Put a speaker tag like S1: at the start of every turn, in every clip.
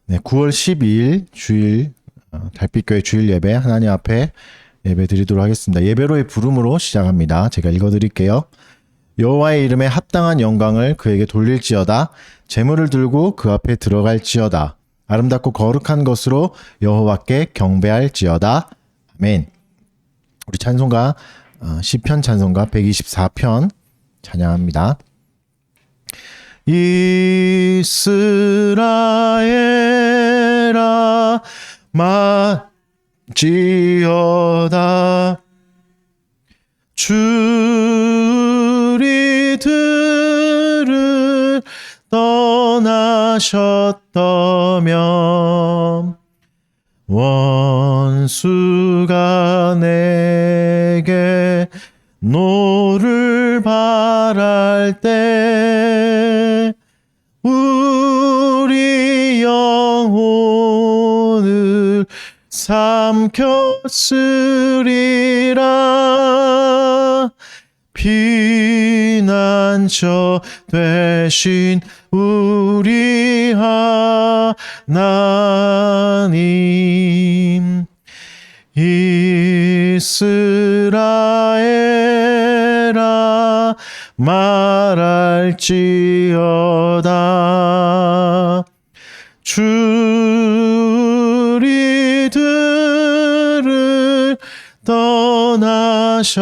S1: 네, 9월 12일 주일 달빛교회 주일 예배 하나님 앞에 예배 드리도록 하겠습니다. 예배로의 부름으로 시작합니다. 제가 읽어드릴게요. 여호와의 이름에 합당한 영광을 그에게 돌릴지어다. 제물을 들고 그 앞에 들어갈지어다. 아름답고 거룩한 것으로 여호와께 경배할지어다. 아멘. 우리 찬송가 시편 찬송가 124편 찬양합니다. 이스라엘아 맞지어다. 주리들을 떠나셨다면 원수가 내게 노를 바랄 때 우리 영혼을 삼켰으리라. 피난처 되신 우리 하나님, 이스라엘아 말할지어다. 주리들을 떠나셨다면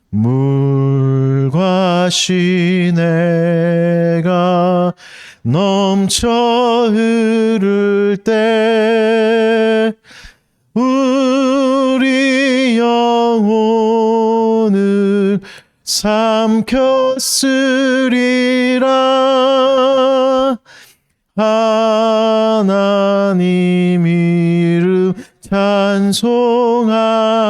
S1: 물과 시내가 넘쳐 흐를 때 우리 영혼을 삼켰으리라. 하나님 이름 찬송할지라.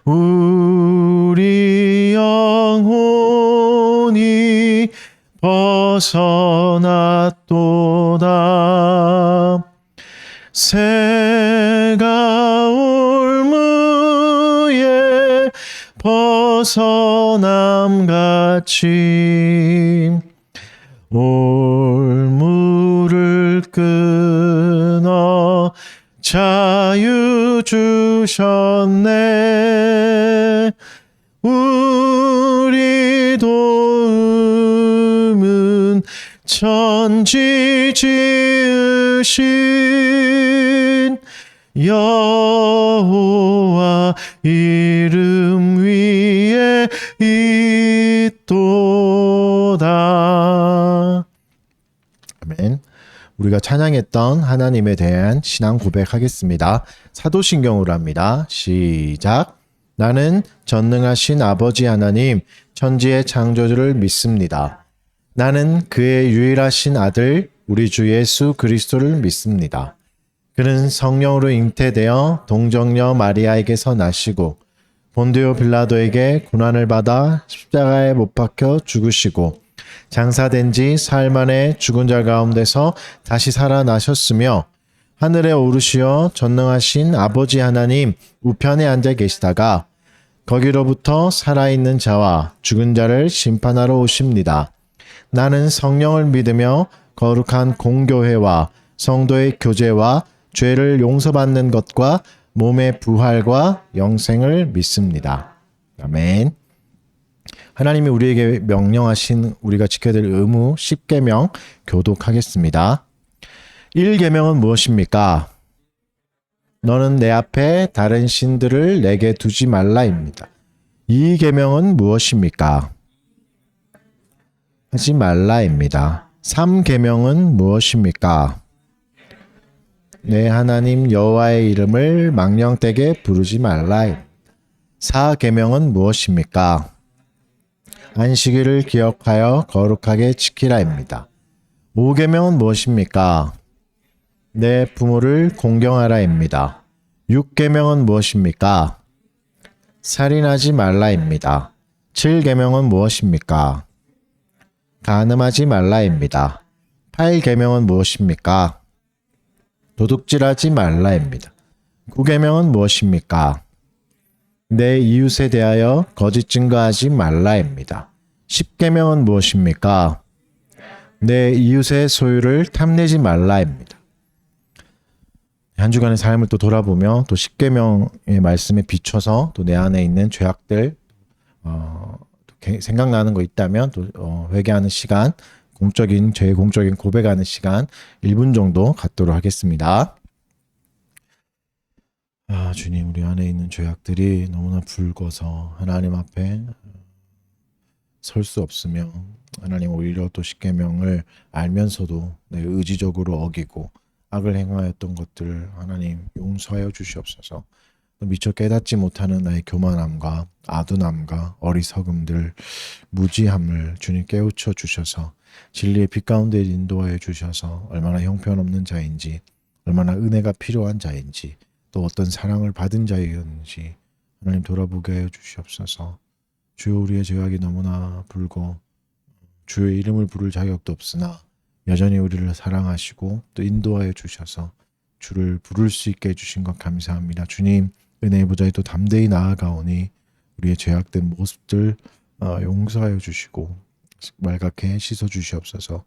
S1: 우리 영혼이 벗어났도다. 새가 올무에 벗어남같이 올무를 끊어 자유 주셨네. 우리 도움은 천지 지으신 여호와 이름 위에 있도다. 아멘. 우리가 찬양했던 하나님에 대한 신앙 고백하겠습니다. 사도신경으로 합니다. 시작. 나는 전능하신 아버지 하나님, 천지의 창조주를 믿습니다. 나는 그의 유일하신 아들, 우리 주 예수 그리스도를 믿습니다. 그는 성령으로 잉태되어 동정녀 마리아에게서 나시고 본디오 빌라도에게 고난을 받아 십자가에 못 박혀 죽으시고 장사된 지 사흘 만에 죽은 자 가운데서 다시 살아나셨으며 하늘에 오르시어 전능하신 아버지 하나님 우편에 앉아 계시다가 거기로부터 살아있는 자와 죽은 자를 심판하러 오십니다. 나는 성령을 믿으며 거룩한 공교회와 성도의 교제와 죄를 용서받는 것과 몸의 부활과 영생을 믿습니다. 아멘. 하나님이 우리에게 명령하신 우리가 지켜야 될 의무 10계명 교독하겠습니다. 1계명은 무엇입니까? 너는 내 앞에 다른 신들을 내게 두지 말라입니다. 2계명은 무엇입니까? 하지 말라입니다. 3계명은 무엇입니까? 내 하나님 여호와의 이름을 망령되게 부르지 말라입니다. 4계명은 무엇입니까? 안식일을 기억하여 거룩하게 지키라입니다. 5계명은 무엇입니까? 내 부모를 공경하라입니다. 6계명은 무엇입니까? 살인하지 말라입니다. 7계명은 무엇입니까? 간음하지 말라입니다. 8계명은 무엇입니까? 도둑질하지 말라입니다. 9계명은 무엇입니까? 내 이웃에 대하여 거짓 증거하지 말라입니다. 십계명은 무엇입니까? 내 이웃의 소유를 탐내지 말라입니다. 한 주간의 삶을 또 돌아보며 또 십계명의 말씀에 비춰서 또 내 안에 있는 죄악들 생각나는 거 있다면 또 회개하는 시간, 공적인 고백하는 시간 1분 정도 갖도록 하겠습니다. 주님, 우리 안에 있는 죄악들이 너무나 붉어서 하나님 앞에 설 수 없으며 하나님 오히려 또 십계명을 알면서도 내 의지적으로 어기고 악을 행하였던 것들을 하나님 용서하여 주시옵소서. 미처 깨닫지 못하는 나의 교만함과 아둔함과 어리석음들, 무지함을 주님 깨우쳐 주셔서 진리의 빛 가운데 인도하여 주셔서 얼마나 형편없는 자인지, 얼마나 은혜가 필요한 자인지, 또 어떤 사랑을 받은 자였는지 하나님 돌아보게 하여 주시옵소서. 주여, 우리의 죄악이 너무나 붉고 주의 이름을 부를 자격도 없으나 여전히 우리를 사랑하시고 또 인도하여 주셔서 주를 부를 수 있게 해주신 것 감사합니다. 주님, 은혜의 보좌에 또 담대히 나아가오니 우리의 죄악된 모습들 용서하여 주시고 말갛게 씻어 주시옵소서.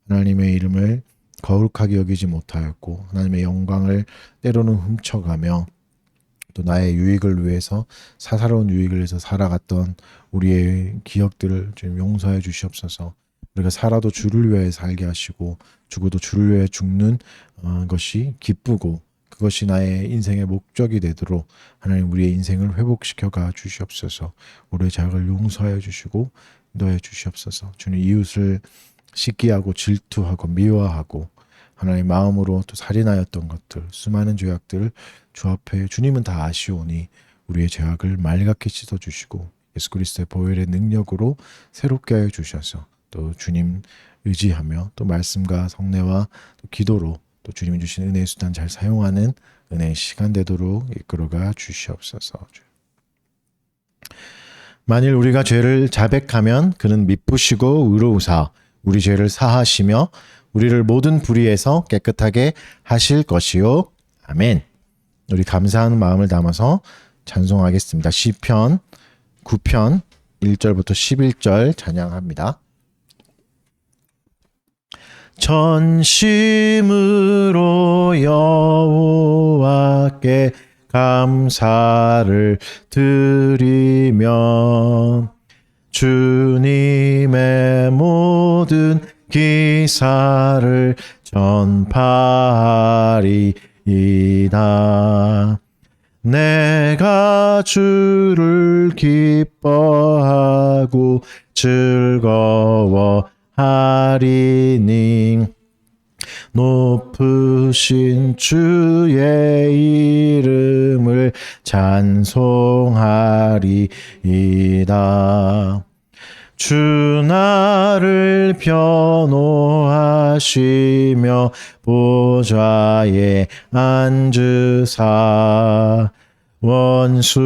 S1: 하나님의 이름을 거룩하게 여기지 못하였고 하나님의 영광을 때로는 훔쳐가며 또 나의 유익을 위해서 사사로운 유익을 위해서 살아갔던 우리의 기억들을 좀 용서해 주시옵소서. 우리가 살아도 주를 위해 살게 하시고 죽어도 주를 위해 죽는 것이 기쁘고 그것이 나의 인생의 목적이 되도록 하나님 우리의 인생을 회복시켜 가 주시옵소서. 우리의 자격을 용서해 주시고 인도해 주시옵소서. 주님, 이웃을 시기하고 질투하고 미워하고 하나님 마음으로 또 살인하였던 것들, 수많은 죄악들을 주 앞에 주님은 다 아시오니 우리의 죄악을 말갛게 씻어주시고 예수 그리스도의 보혈의 능력으로 새롭게 하여 주셔서 또 주님 의지하며 또 말씀과 성례와 또 기도로 또 주님이 주신 은혜의 수단 잘 사용하는 은혜의 시간 되도록 이끌어가 주시옵소서. 만일 우리가 죄를 자백하면 그는 미쁘시고 의로우사 우리 죄를 사하시며 우리를 모든 불의에서 깨끗하게 하실 것이요. 아멘. 우리 감사하는 마음을 담아서 찬송하겠습니다. 시편 9편 1절부터 11절 찬양합니다. 전심으로 여호와께 감사를 드리며 주님의 모든 기사를 전파하리이다. 내가 주를 기뻐하고 즐거워하리니 높으신 주의 이름을 찬송하리이다. 주 나를 변호하시며 보좌에 앉으사 원수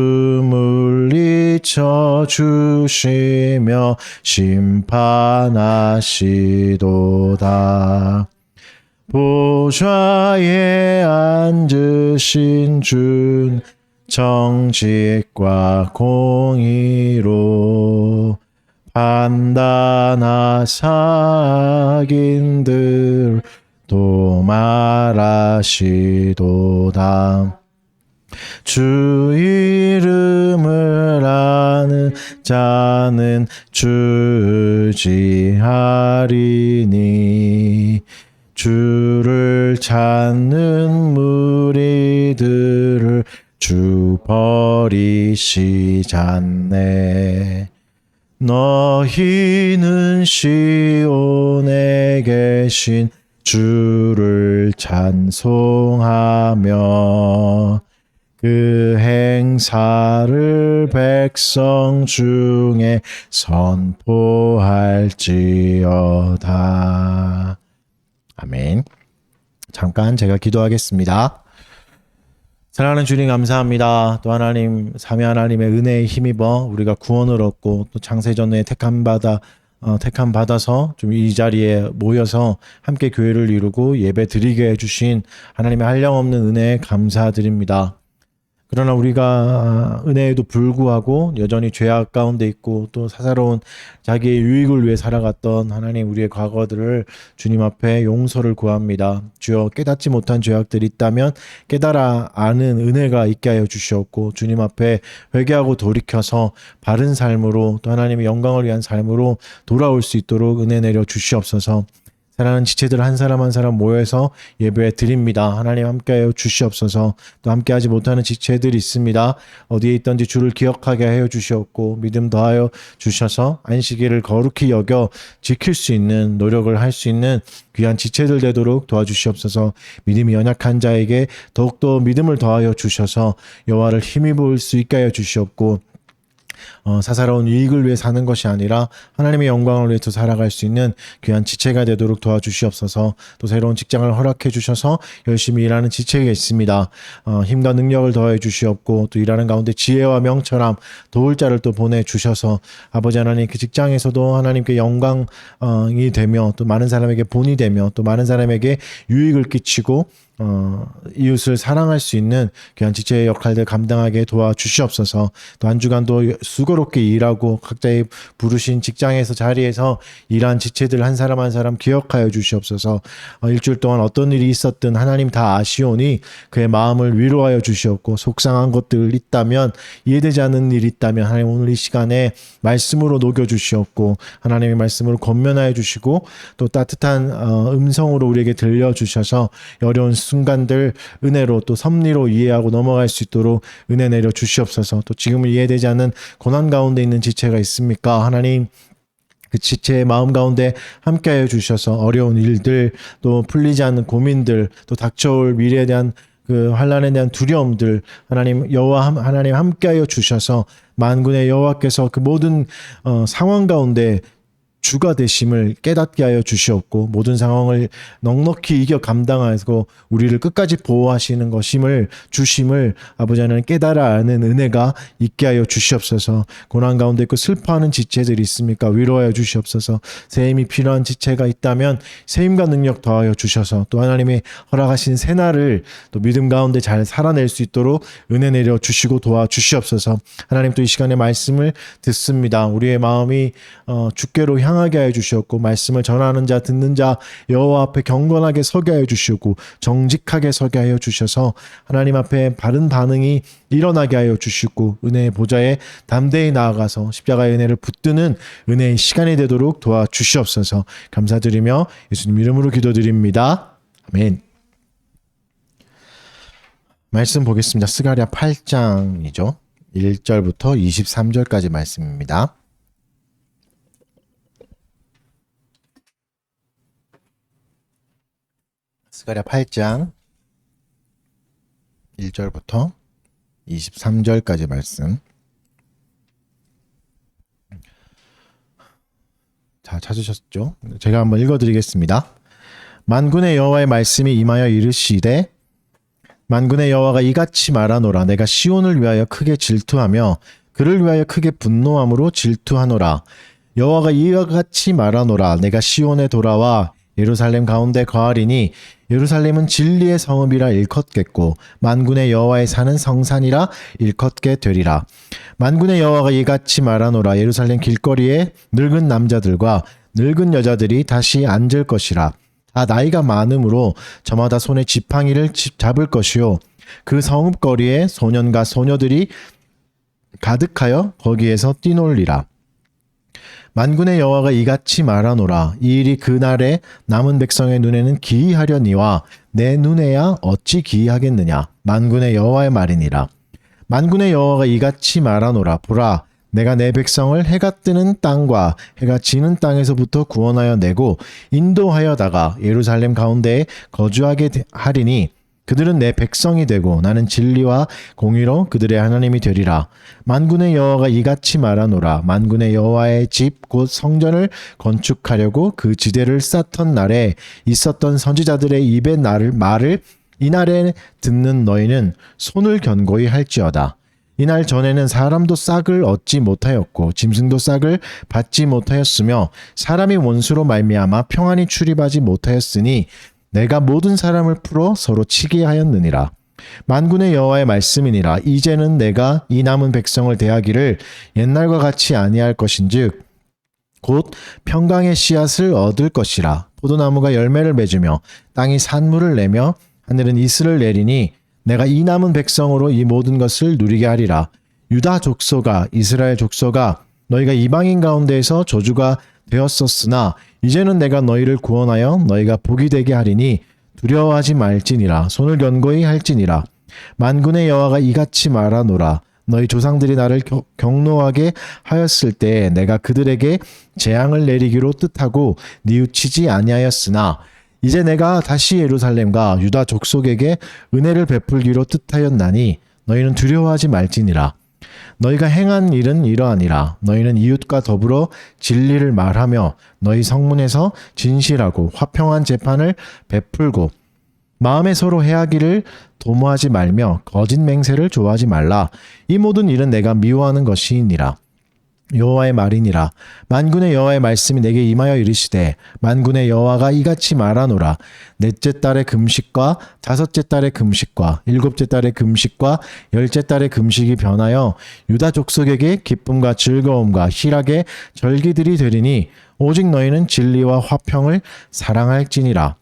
S1: 물리쳐 주시며 심판하시도다. 보좌에 앉으신 주 정직과 공의로 판단하사 악인들 도말하시도다. 주 이름을 아는 자는 주지하리니 주를 찾는 무리들을 주 버리시지 않네. 너희는 시온에 계신 주를 찬송하며 그 행사를 백성 중에 선포할지어다. 아멘. 잠깐 제가 기도하겠습니다. 사랑하는 주님 감사합니다. 또 하나님 삼위 하나님의 은혜에 힘입어 우리가 구원을 얻고 또 창세전에 택함 받아서 좀 이 자리에 모여서 함께 교회를 이루고 예배 드리게 해주신 하나님의 한량없는 은혜에 감사드립니다. 그러나 우리가 은혜에도 불구하고 여전히 죄악 가운데 있고 또 사사로운 자기의 유익을 위해 살아갔던 하나님 우리의 과거들을 주님 앞에 용서를 구합니다. 주여 깨닫지 못한 죄악들이 있다면 깨달아 아는 은혜가 있게 하여 주시옵고 주님 앞에 회개하고 돌이켜서 바른 삶으로 또 하나님의 영광을 위한 삶으로 돌아올 수 있도록 은혜 내려 주시옵소서. 사랑하는 지체들 한 사람 한 사람 모여서 예배 드립니다. 하나님 함께하여 주시옵소서. 또 함께하지 못하는 지체들이 있습니다. 어디에 있든지 주를 기억하게 하여 주시옵고 믿음 더하여 주셔서 안식일을 거룩히 여겨 지킬 수 있는 노력을 할 수 있는 귀한 지체들 되도록 도와주시옵소서. 믿음이 연약한 자에게 더욱더 믿음을 더하여 주셔서 여호와를 힘입을 수 있게 하여 주시옵고 사사로운 이익을 위해 사는 것이 아니라 하나님의 영광을 위해서 살아갈 수 있는 귀한 지체가 되도록 도와주시옵소서. 또 새로운 직장을 허락해 주셔서 열심히 일하는 지체가 있습니다. 힘과 능력을 더해 주시옵고 또 일하는 가운데 지혜와 명철함 도울 자를 또 보내주셔서 아버지 하나님 그 직장에서도 하나님께 영광이 되며 또 많은 사람에게 본이 되며 또 많은 사람에게 유익을 끼치고 이웃을 사랑할 수 있는 귀한 지체의 역할들 감당하게 도와주시옵소서. 또 한 주간도 수고롭게 일하고 각자의 부르신 직장에서 자리에서 일한 지체들 한 사람 한 사람 기억하여 주시옵소서. 일주일 동안 어떤 일이 있었든 하나님 다 아시오니 그의 마음을 위로하여 주시옵고 속상한 것들 있다면 이해되지 않는 일이 있다면 하나님 오늘 이 시간에 말씀으로 녹여주시옵고 하나님의 말씀으로 권면하여 주시고 또 따뜻한 음성으로 우리에게 들려주셔서 어려운 순간들 은혜로 또 섭리로 이해하고 넘어갈 수 있도록 은혜 내려 주시옵소서. 또 지금은 이해되지 않는 고난 가운데 있는 지체가 있습니까? 하나님 그 지체의 마음 가운데 함께하여 주셔서 어려운 일들 또 풀리지 않는 고민들 또 닥쳐올 미래에 대한 그 환난에 대한 두려움들 하나님 여호와 하나님 함께하여 주셔서 만군의 여호와께서 그 모든 상황 가운데 주가 되심을 깨닫게 하여 주시옵고 모든 상황을 넉넉히 이겨 감당하고 우리를 끝까지 보호하시는 것임을 주심을 아버지 하나님 깨달아 아는 은혜가 있게 하여 주시옵소서. 고난 가운데 있고 슬퍼하는 지체들이 있습니까? 위로하여 주시옵소서. 세임이 필요한 지체가 있다면 세임과 능력 더하여 주셔서 또 하나님의 허락하신 새날을 또 믿음 가운데 잘 살아낼 수 있도록 은혜 내려 주시고 도와주시옵소서. 하나님 또 이 시간에 말씀을 듣습니다. 우리의 마음이 주께로 향하게 하여 주시옵고 말씀을 전하는 자 듣는 자 여호와 앞에 경건하게 서게 하여 주시고 정직하게 서게 하여 주셔서 하나님 앞에 바른 반응이 일어나게 하여 주시고 은혜의 보좌에 담대히 나아가서 십자가의 은혜를 붙드는 은혜의 시간이 되도록 도와주시옵소서. 감사드리며 예수님 이름으로 기도드립니다. 아멘. 말씀 보겠습니다. 스가랴 8장이죠. 1절부터 23절까지 말씀입니다. 스가랴 8장 1절부터 23절까지 말씀. 자, 찾으셨죠? 제가 한번 읽어드리겠습니다. 만군의 여호와의 말씀이 임하여 이르시되 만군의 여호와가 이같이 말하노라. 내가 시온을 위하여 크게 질투하며 그를 위하여 크게 분노함으로 질투하노라. 여호와가 이같이 말하노라. 내가 시온에 돌아와 예루살렘 가운데 거하리니 예루살렘은 진리의 성읍이라 일컫겠고 만군의 여호와의 산은 성산이라 일컫게 되리라. 만군의 여호와가 이같이 말하노라. 예루살렘 길거리에 늙은 남자들과 늙은 여자들이 다시 앉을 것이라. 다 나이가 많으므로 저마다 손에 지팡이를 잡을 것이요 그 성읍거리에 소년과 소녀들이 가득하여 거기에서 뛰놀리라. 만군의 여호와가 이같이 말하노라. 이 일이 그날에 남은 백성의 눈에는 기이하려니와 내 눈에야 어찌 기이하겠느냐. 만군의 여호와의 말이니라. 만군의 여호와가 이같이 말하노라. 보라, 내가 내 백성을 해가 뜨는 땅과 해가 지는 땅에서부터 구원하여 내고 인도하여다가 예루살렘 가운데에 거주하게 하리니 그들은 내 백성이 되고 나는 진리와 공의로 그들의 하나님이 되리라. 만군의 여호와가 이같이 말하노라. 만군의 여호와의 집 곧 성전을 건축하려고 그 지대를 쌓던 날에 있었던 선지자들의 입의 말을 이날에 듣는 너희는 손을 견고히 할지어다. 이날 전에는 사람도 싹을 얻지 못하였고 짐승도 싹을 받지 못하였으며 사람이 원수로 말미암아 평안히 출입하지 못하였으니 내가 모든 사람을 풀어 서로 치게 하였느니라. 만군의 여호와의 말씀이니라. 이제는 내가 이 남은 백성을 대하기를 옛날과 같이 아니할 것인즉 곧 평강의 씨앗을 얻을 것이라. 포도나무가 열매를 맺으며 땅이 산물을 내며 하늘은 이슬을 내리니 내가 이 남은 백성으로 이 모든 것을 누리게 하리라. 유다 족속아, 이스라엘 족속아, 너희가 이방인 가운데에서 저주가 되었었으나 이제는 내가 너희를 구원하여 너희가 복이 되게 하리니 두려워하지 말지니라. 손을 견고히 할지니라. 만군의 여호와가 이같이 말하노라. 너희 조상들이 나를 경노하게 하였을 때 내가 그들에게 재앙을 내리기로 뜻하고 뉘우치지 아니하였으나 이제 내가 다시 예루살렘과 유다 족속에게 은혜를 베풀기로 뜻하였나니 너희는 두려워하지 말지니라. 너희가 행한 일은 이러하니라. 너희는 이웃과 더불어 진리를 말하며 너희 성문에서 진실하고 화평한 재판을 베풀고 마음에 서로 해하기를 도모하지 말며 거짓 맹세를 좋아하지 말라. 이 모든 일은 내가 미워하는 것이니라. 여호와의 말이니라. 만군의 여호와의 말씀이 내게 임하여 이르시되 만군의 여호와가 이같이 말하노라. 넷째 달의 금식과 다섯째 달의 금식과 일곱째 달의 금식과 열째 달의 금식이 변하여 유다 족속에게 기쁨과 즐거움과 희락의 절기들이 되리니 오직 너희는 진리와 화평을 사랑할지니라.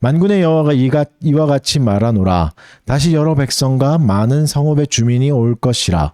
S1: 만군의 여호와가 이와 같이 말하노라. 다시 여러 백성과 많은 성읍의 주민이 올 것이라.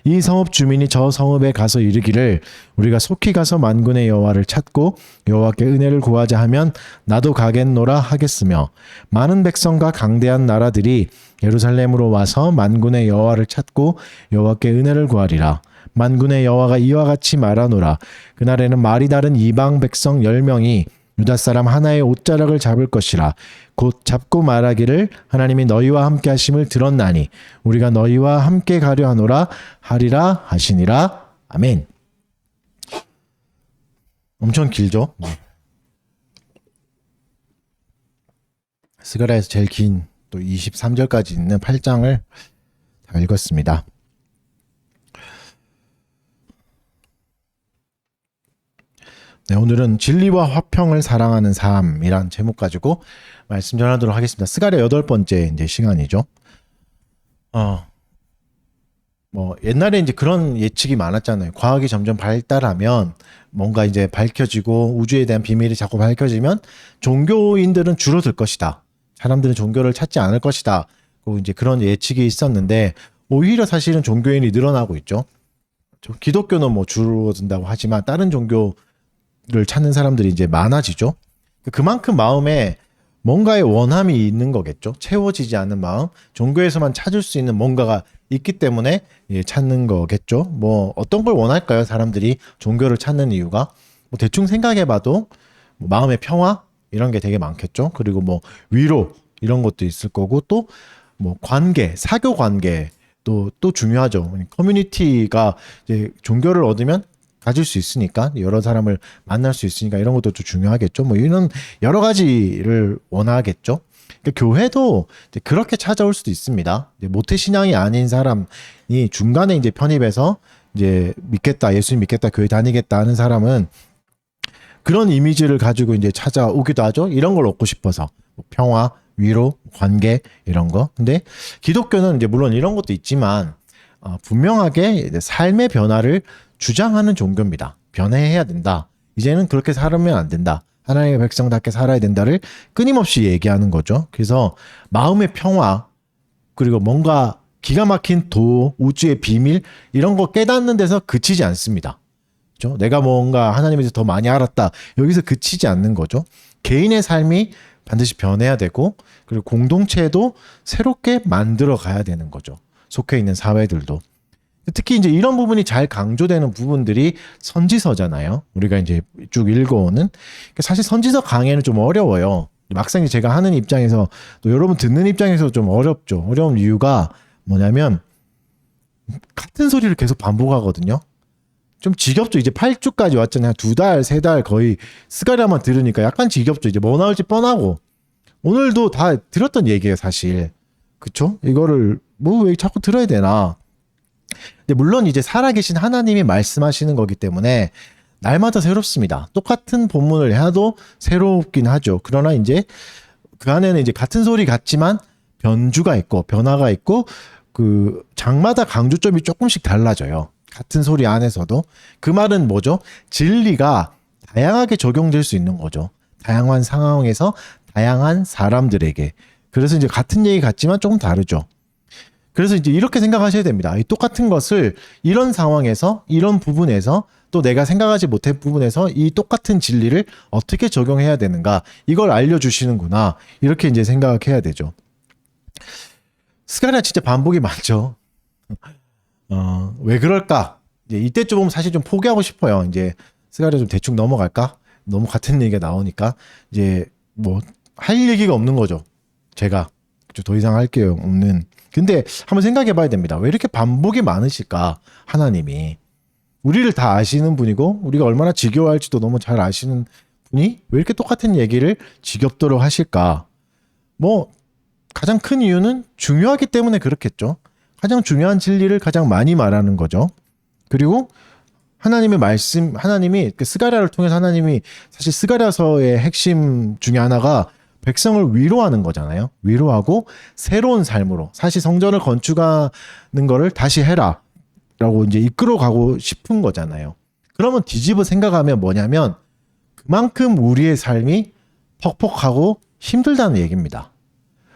S1: 이 성읍 주민이 저 성읍에 가서 이르기를 우리가 속히 가서 만군의 여호와를 찾고 여호와께 은혜를 구하자 하면 나도 가겠노라 하겠으며 많은 백성과 강대한 나라들이 예루살렘으로 와서 만군의 여호와를 찾고 여호와께 은혜를 구하리라. 만군의 여호와가 이와 같이 말하노라. 그날에는 말이 다른 이방 백성 10명이 유다 사람 하나의 옷자락을 잡을 것이라. 곧 잡고 말하기를 하나님이 너희와 함께 하심을 들었나니 우리가 너희와 함께 가려 하노라 하리라 하시니라. 아멘. 엄청 길죠? 스가랴에서 제일 긴 또 23절까지 있는 8장을 다 읽었습니다. 네, 오늘은 진리와 화평을 사랑하는 삶이란 제목 가지고 말씀 전하도록 하겠습니다. 스가랴 8번째 이제 시간이죠. 옛날에 이제 그런 예측이 많았잖아요. 과학이 점점 발달하면 뭔가 이제 밝혀지고 우주에 대한 비밀이 자꾸 밝혀지면 종교인들은 줄어들 것이다. 사람들은 종교를 찾지 않을 것이다. 그리고 이제 그런 예측이 있었는데 오히려 사실은 종교인이 늘어나고 있죠. 기독교는 뭐 줄어든다고 하지만 다른 종교를 찾는 사람들이 이제 많아지죠. 그만큼 마음에 뭔가의 원함이 있는 거겠죠. 채워지지 않는 마음, 종교에서만 찾을 수 있는 뭔가가 있기 때문에 찾는 거겠죠. 뭐 어떤 걸 원할까요? 사람들이 종교를 찾는 이유가 뭐 대충 생각해봐도 뭐 마음의 평화 이런 게 되게 많겠죠. 그리고 뭐 위로 이런 것도 있을 거고 또 뭐 관계, 사교 관계 또 중요하죠. 커뮤니티가 이제 종교를 얻으면 가질 수 있으니까 여러 사람을 만날 수 있으니까 이런 것도 좀 중요하겠죠. 뭐 이런 여러 가지를 원하겠죠. 그러니까 교회도 이제 그렇게 찾아올 수도 있습니다. 이제 모태 신앙이 아닌 사람이 중간에 이제 편입해서 이제 믿겠다, 예수님 믿겠다, 교회 다니겠다 하는 사람은 그런 이미지를 가지고 이제 찾아오기도 하죠. 이런 걸 얻고 싶어서 뭐 평화, 위로, 관계 이런 거. 근데 기독교는 이제 물론 이런 것도 있지만 분명하게 삶의 변화를 주장하는 종교입니다. 변해야 된다. 이제는 그렇게 살면 안 된다. 하나님의 백성답게 살아야 된다를 끊임없이 얘기하는 거죠. 그래서 마음의 평화 그리고 뭔가 기가 막힌 우주의 비밀 이런 거 깨닫는 데서 그치지 않습니다. 그렇죠? 내가 뭔가 하나님에 대해서 더 많이 알았다. 여기서 그치지 않는 거죠. 개인의 삶이 반드시 변해야 되고 그리고 공동체도 새롭게 만들어 가야 되는 거죠. 속해 있는 사회들도. 특히 이제 이런 부분이 잘 강조되는 부분들이 선지서잖아요. 우리가 이제 쭉 읽어오는. 사실 선지서 강의는 좀 어려워요. 막상 제가 하는 입장에서 또 여러분 듣는 입장에서 좀 어렵죠. 어려운 이유가 뭐냐면 같은 소리를 계속 반복하거든요. 좀 지겹죠. 이제 8주까지 왔잖아요. 2달, 3달 거의 스가랴만 들으니까 약간 지겹죠. 이제 뭐 나올지 뻔하고. 오늘도 다 들었던 얘기예요, 사실. 그쵸? 이거를 뭐 왜 자꾸 들어야 되나. 근데 물론 이제 살아계신 하나님이 말씀하시는 거기 때문에 날마다 새롭습니다. 똑같은 본문을 해도 새롭긴 하죠. 그러나 이제 그 안에는 이제 같은 소리 같지만 변주가 있고 변화가 있고 그 장마다 강조점이 조금씩 달라져요. 같은 소리 안에서도. 그 말은 뭐죠? 진리가 다양하게 적용될 수 있는 거죠. 다양한 상황에서 다양한 사람들에게. 그래서 이제 같은 얘기 같지만 조금 다르죠. 그래서 이제 이렇게 생각하셔야 됩니다. 이 똑같은 것을 이런 상황에서 이런 부분에서 또 내가 생각하지 못한 부분에서 이 똑같은 진리를 어떻게 적용해야 되는가, 이걸 알려주시는구나, 이렇게 이제 생각해야 되죠. 스가랴 진짜 반복이 많죠. 왜 그럴까? 이제 이때쯤 보면 사실 좀 포기하고 싶어요. 이제 스가랴 좀 대충 넘어갈까? 너무 같은 얘기가 나오니까 이제 뭐 할 얘기가 없는 거죠. 제가 더 이상 할 게 없는. 근데 한번 생각해 봐야 됩니다. 왜 이렇게 반복이 많으실까? 하나님이 우리를 다 아시는 분이고 우리가 얼마나 지겨워할지도 너무 잘 아시는 분이 왜 이렇게 똑같은 얘기를 지겹도록 하실까? 뭐 가장 큰 이유는 중요하기 때문에 그렇겠죠. 가장 중요한 진리를 가장 많이 말하는 거죠. 그리고 하나님의 말씀, 하나님이 스가랴를 통해서 하나님이 사실 스가랴서의 핵심 중에 하나가 백성을 위로하는 거잖아요. 위로하고 새로운 삶으로, 사실 성전을 건축하는 거를 다시 해라 라고 이제 이끌어가고 싶은 거잖아요. 그러면 뒤집어 생각하면 뭐냐면 그만큼 우리의 삶이 퍽퍽하고 힘들다는 얘기입니다.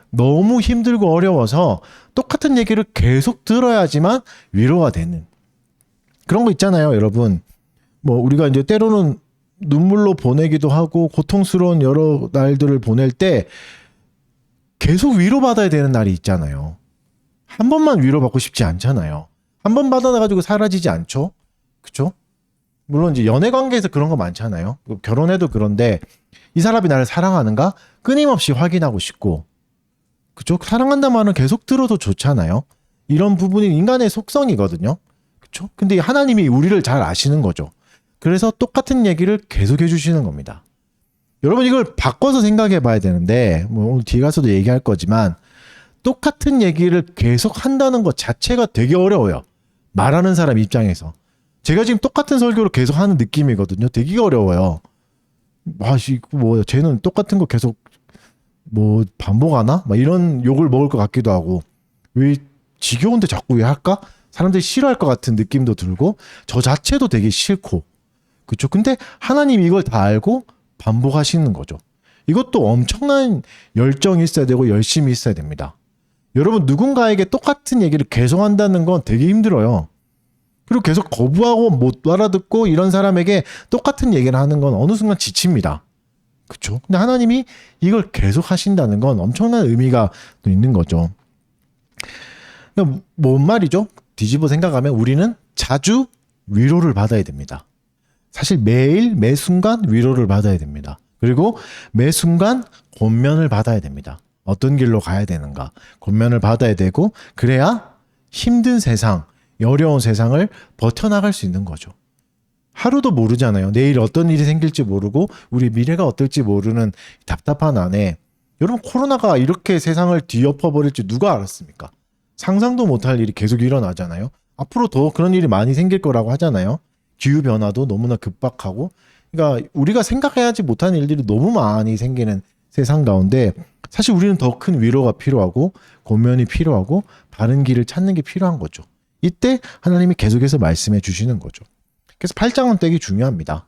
S1: 너무 힘들고 어려워서 똑같은 얘기를 계속 들어야지만 위로가 되는 그런 거 있잖아요, 여러분. 뭐 우리가 이제 때로는 눈물로 보내기도 하고 고통스러운 여러 날들을 보낼 때 계속 위로받아야 되는 날이 있잖아요. 한 번만 위로받고 싶지 않잖아요. 한 번 받아가지고 사라지지 않죠. 그쵸? 물론 이제 연애 관계에서 그런 거 많잖아요. 결혼해도 그런데 이 사람이 나를 사랑하는가? 끊임없이 확인하고 싶고, 그쵸? 사랑한다는 말은 계속 들어도 좋잖아요. 이런 부분이 인간의 속성이거든요. 그쵸? 근데 하나님이 우리를 잘 아시는 거죠. 그래서 똑같은 얘기를 계속 해주시는 겁니다. 여러분 이걸 바꿔서 생각해 봐야 되는데, 뭐 오늘 뒤에 가서도 얘기할 거지만 똑같은 얘기를 계속 한다는 것 자체가 되게 어려워요. 말하는 사람 입장에서. 제가 지금 똑같은 설교를 계속 하는 느낌이거든요. 되게 어려워요. 뭐 쟤는 똑같은 거 계속 뭐 반복하나? 막 이런 욕을 먹을 것 같기도 하고, 왜 지겨운데 자꾸 왜 할까? 사람들이 싫어할 것 같은 느낌도 들고, 저 자체도 되게 싫고, 그렇죠? 근데 하나님이 이걸 다 알고 반복하시는 거죠. 이것도 엄청난 열정이 있어야 되고 열심히 있어야 됩니다. 여러분 누군가에게 똑같은 얘기를 계속 한다는 건 되게 힘들어요. 그리고 계속 거부하고 못 알아듣고 이런 사람에게 똑같은 얘기를 하는 건 어느 순간 지칩니다. 그렇죠? 근데 하나님이 이걸 계속 하신다는 건 엄청난 의미가 또 있는 거죠. 그러니까 뭔 말이죠? 뒤집어 생각하면 우리는 자주 위로를 받아야 됩니다. 사실 매일 매 순간 위로를 받아야 됩니다. 그리고 매 순간 권면을 받아야 됩니다. 어떤 길로 가야 되는가, 권면을 받아야 되고, 그래야 힘든 세상, 어려운 세상을 버텨나갈 수 있는 거죠. 하루도 모르잖아요. 내일 어떤 일이 생길지 모르고 우리 미래가 어떨지 모르는 답답한 안에, 여러분 코로나가 이렇게 세상을 뒤엎어버릴지 누가 알았습니까? 상상도 못할 일이 계속 일어나잖아요. 앞으로 더 그런 일이 많이 생길 거라고 하잖아요. 기후변화도 너무나 급박하고, 그러니까 우리가 생각해야지 못한 일들이 너무 많이 생기는 세상 가운데 사실 우리는 더 큰 위로가 필요하고 권면이 필요하고 바른 길을 찾는 게 필요한 거죠. 이때 하나님이 계속해서 말씀해 주시는 거죠. 그래서 8장은 되게 중요합니다.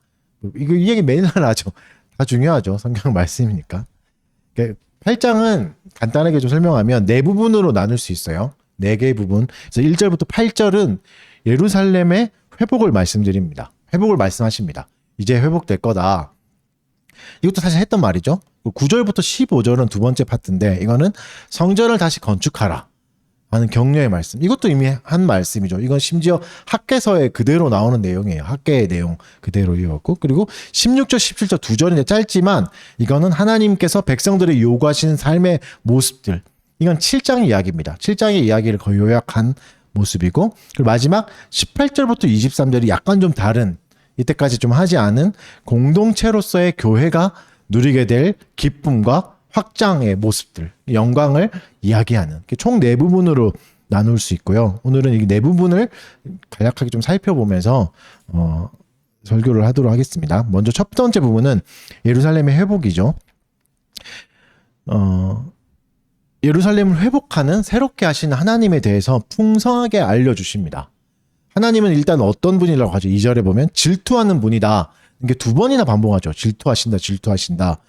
S1: 이 얘기 매일 하죠. 다 중요하죠. 성경 말씀이니까. 8장은 간단하게 좀 설명하면 네 부분으로 나눌 수 있어요. 네 개의 부분. 그래서 1절부터 8절은 예루살렘의 회복을 말씀드립니다. 회복을 말씀하십니다. 이제 회복될 거다. 이것도 사실 했던 말이죠. 9절부터 15절은 두 번째 파트인데, 이거는 성전을 다시 건축하라 하는 격려의 말씀. 이것도 이미 한 말씀이죠. 이건 심지어 학개서에 그대로 나오는 내용이에요. 학개의 내용 그대로 이어갔고, 그리고 16절, 17절 두 절은 짧지만 이거는 하나님께서 백성들이 요구하시는 삶의 모습들. 이건 7장 이야기입니다. 7장의 이야기를 거의 요약한 모습이고, 그리고 마지막 18절부터 23절이 약간 좀 다른, 이때까지 좀 하지 않은 공동체로서의 교회가 누리게 될 기쁨과 확장의 모습들, 영광을 이야기하는 총 네 부분으로 나눌 수 있고요. 오늘은 이 네 부분을 간략하게 좀 살펴보면서 설교를 하도록 하겠습니다. 먼저 첫 번째 부분은 예루살렘의 회복이죠. 예루살렘을 회복하는 새롭게 하시는 하나님에 대해서 풍성하게 알려주십니다. 하나님은 일단 어떤 분이라고 하죠? 2절에 보면 질투하는 분이다. 이게 두 번이나 반복하죠. 질투하신다, 질투하신다.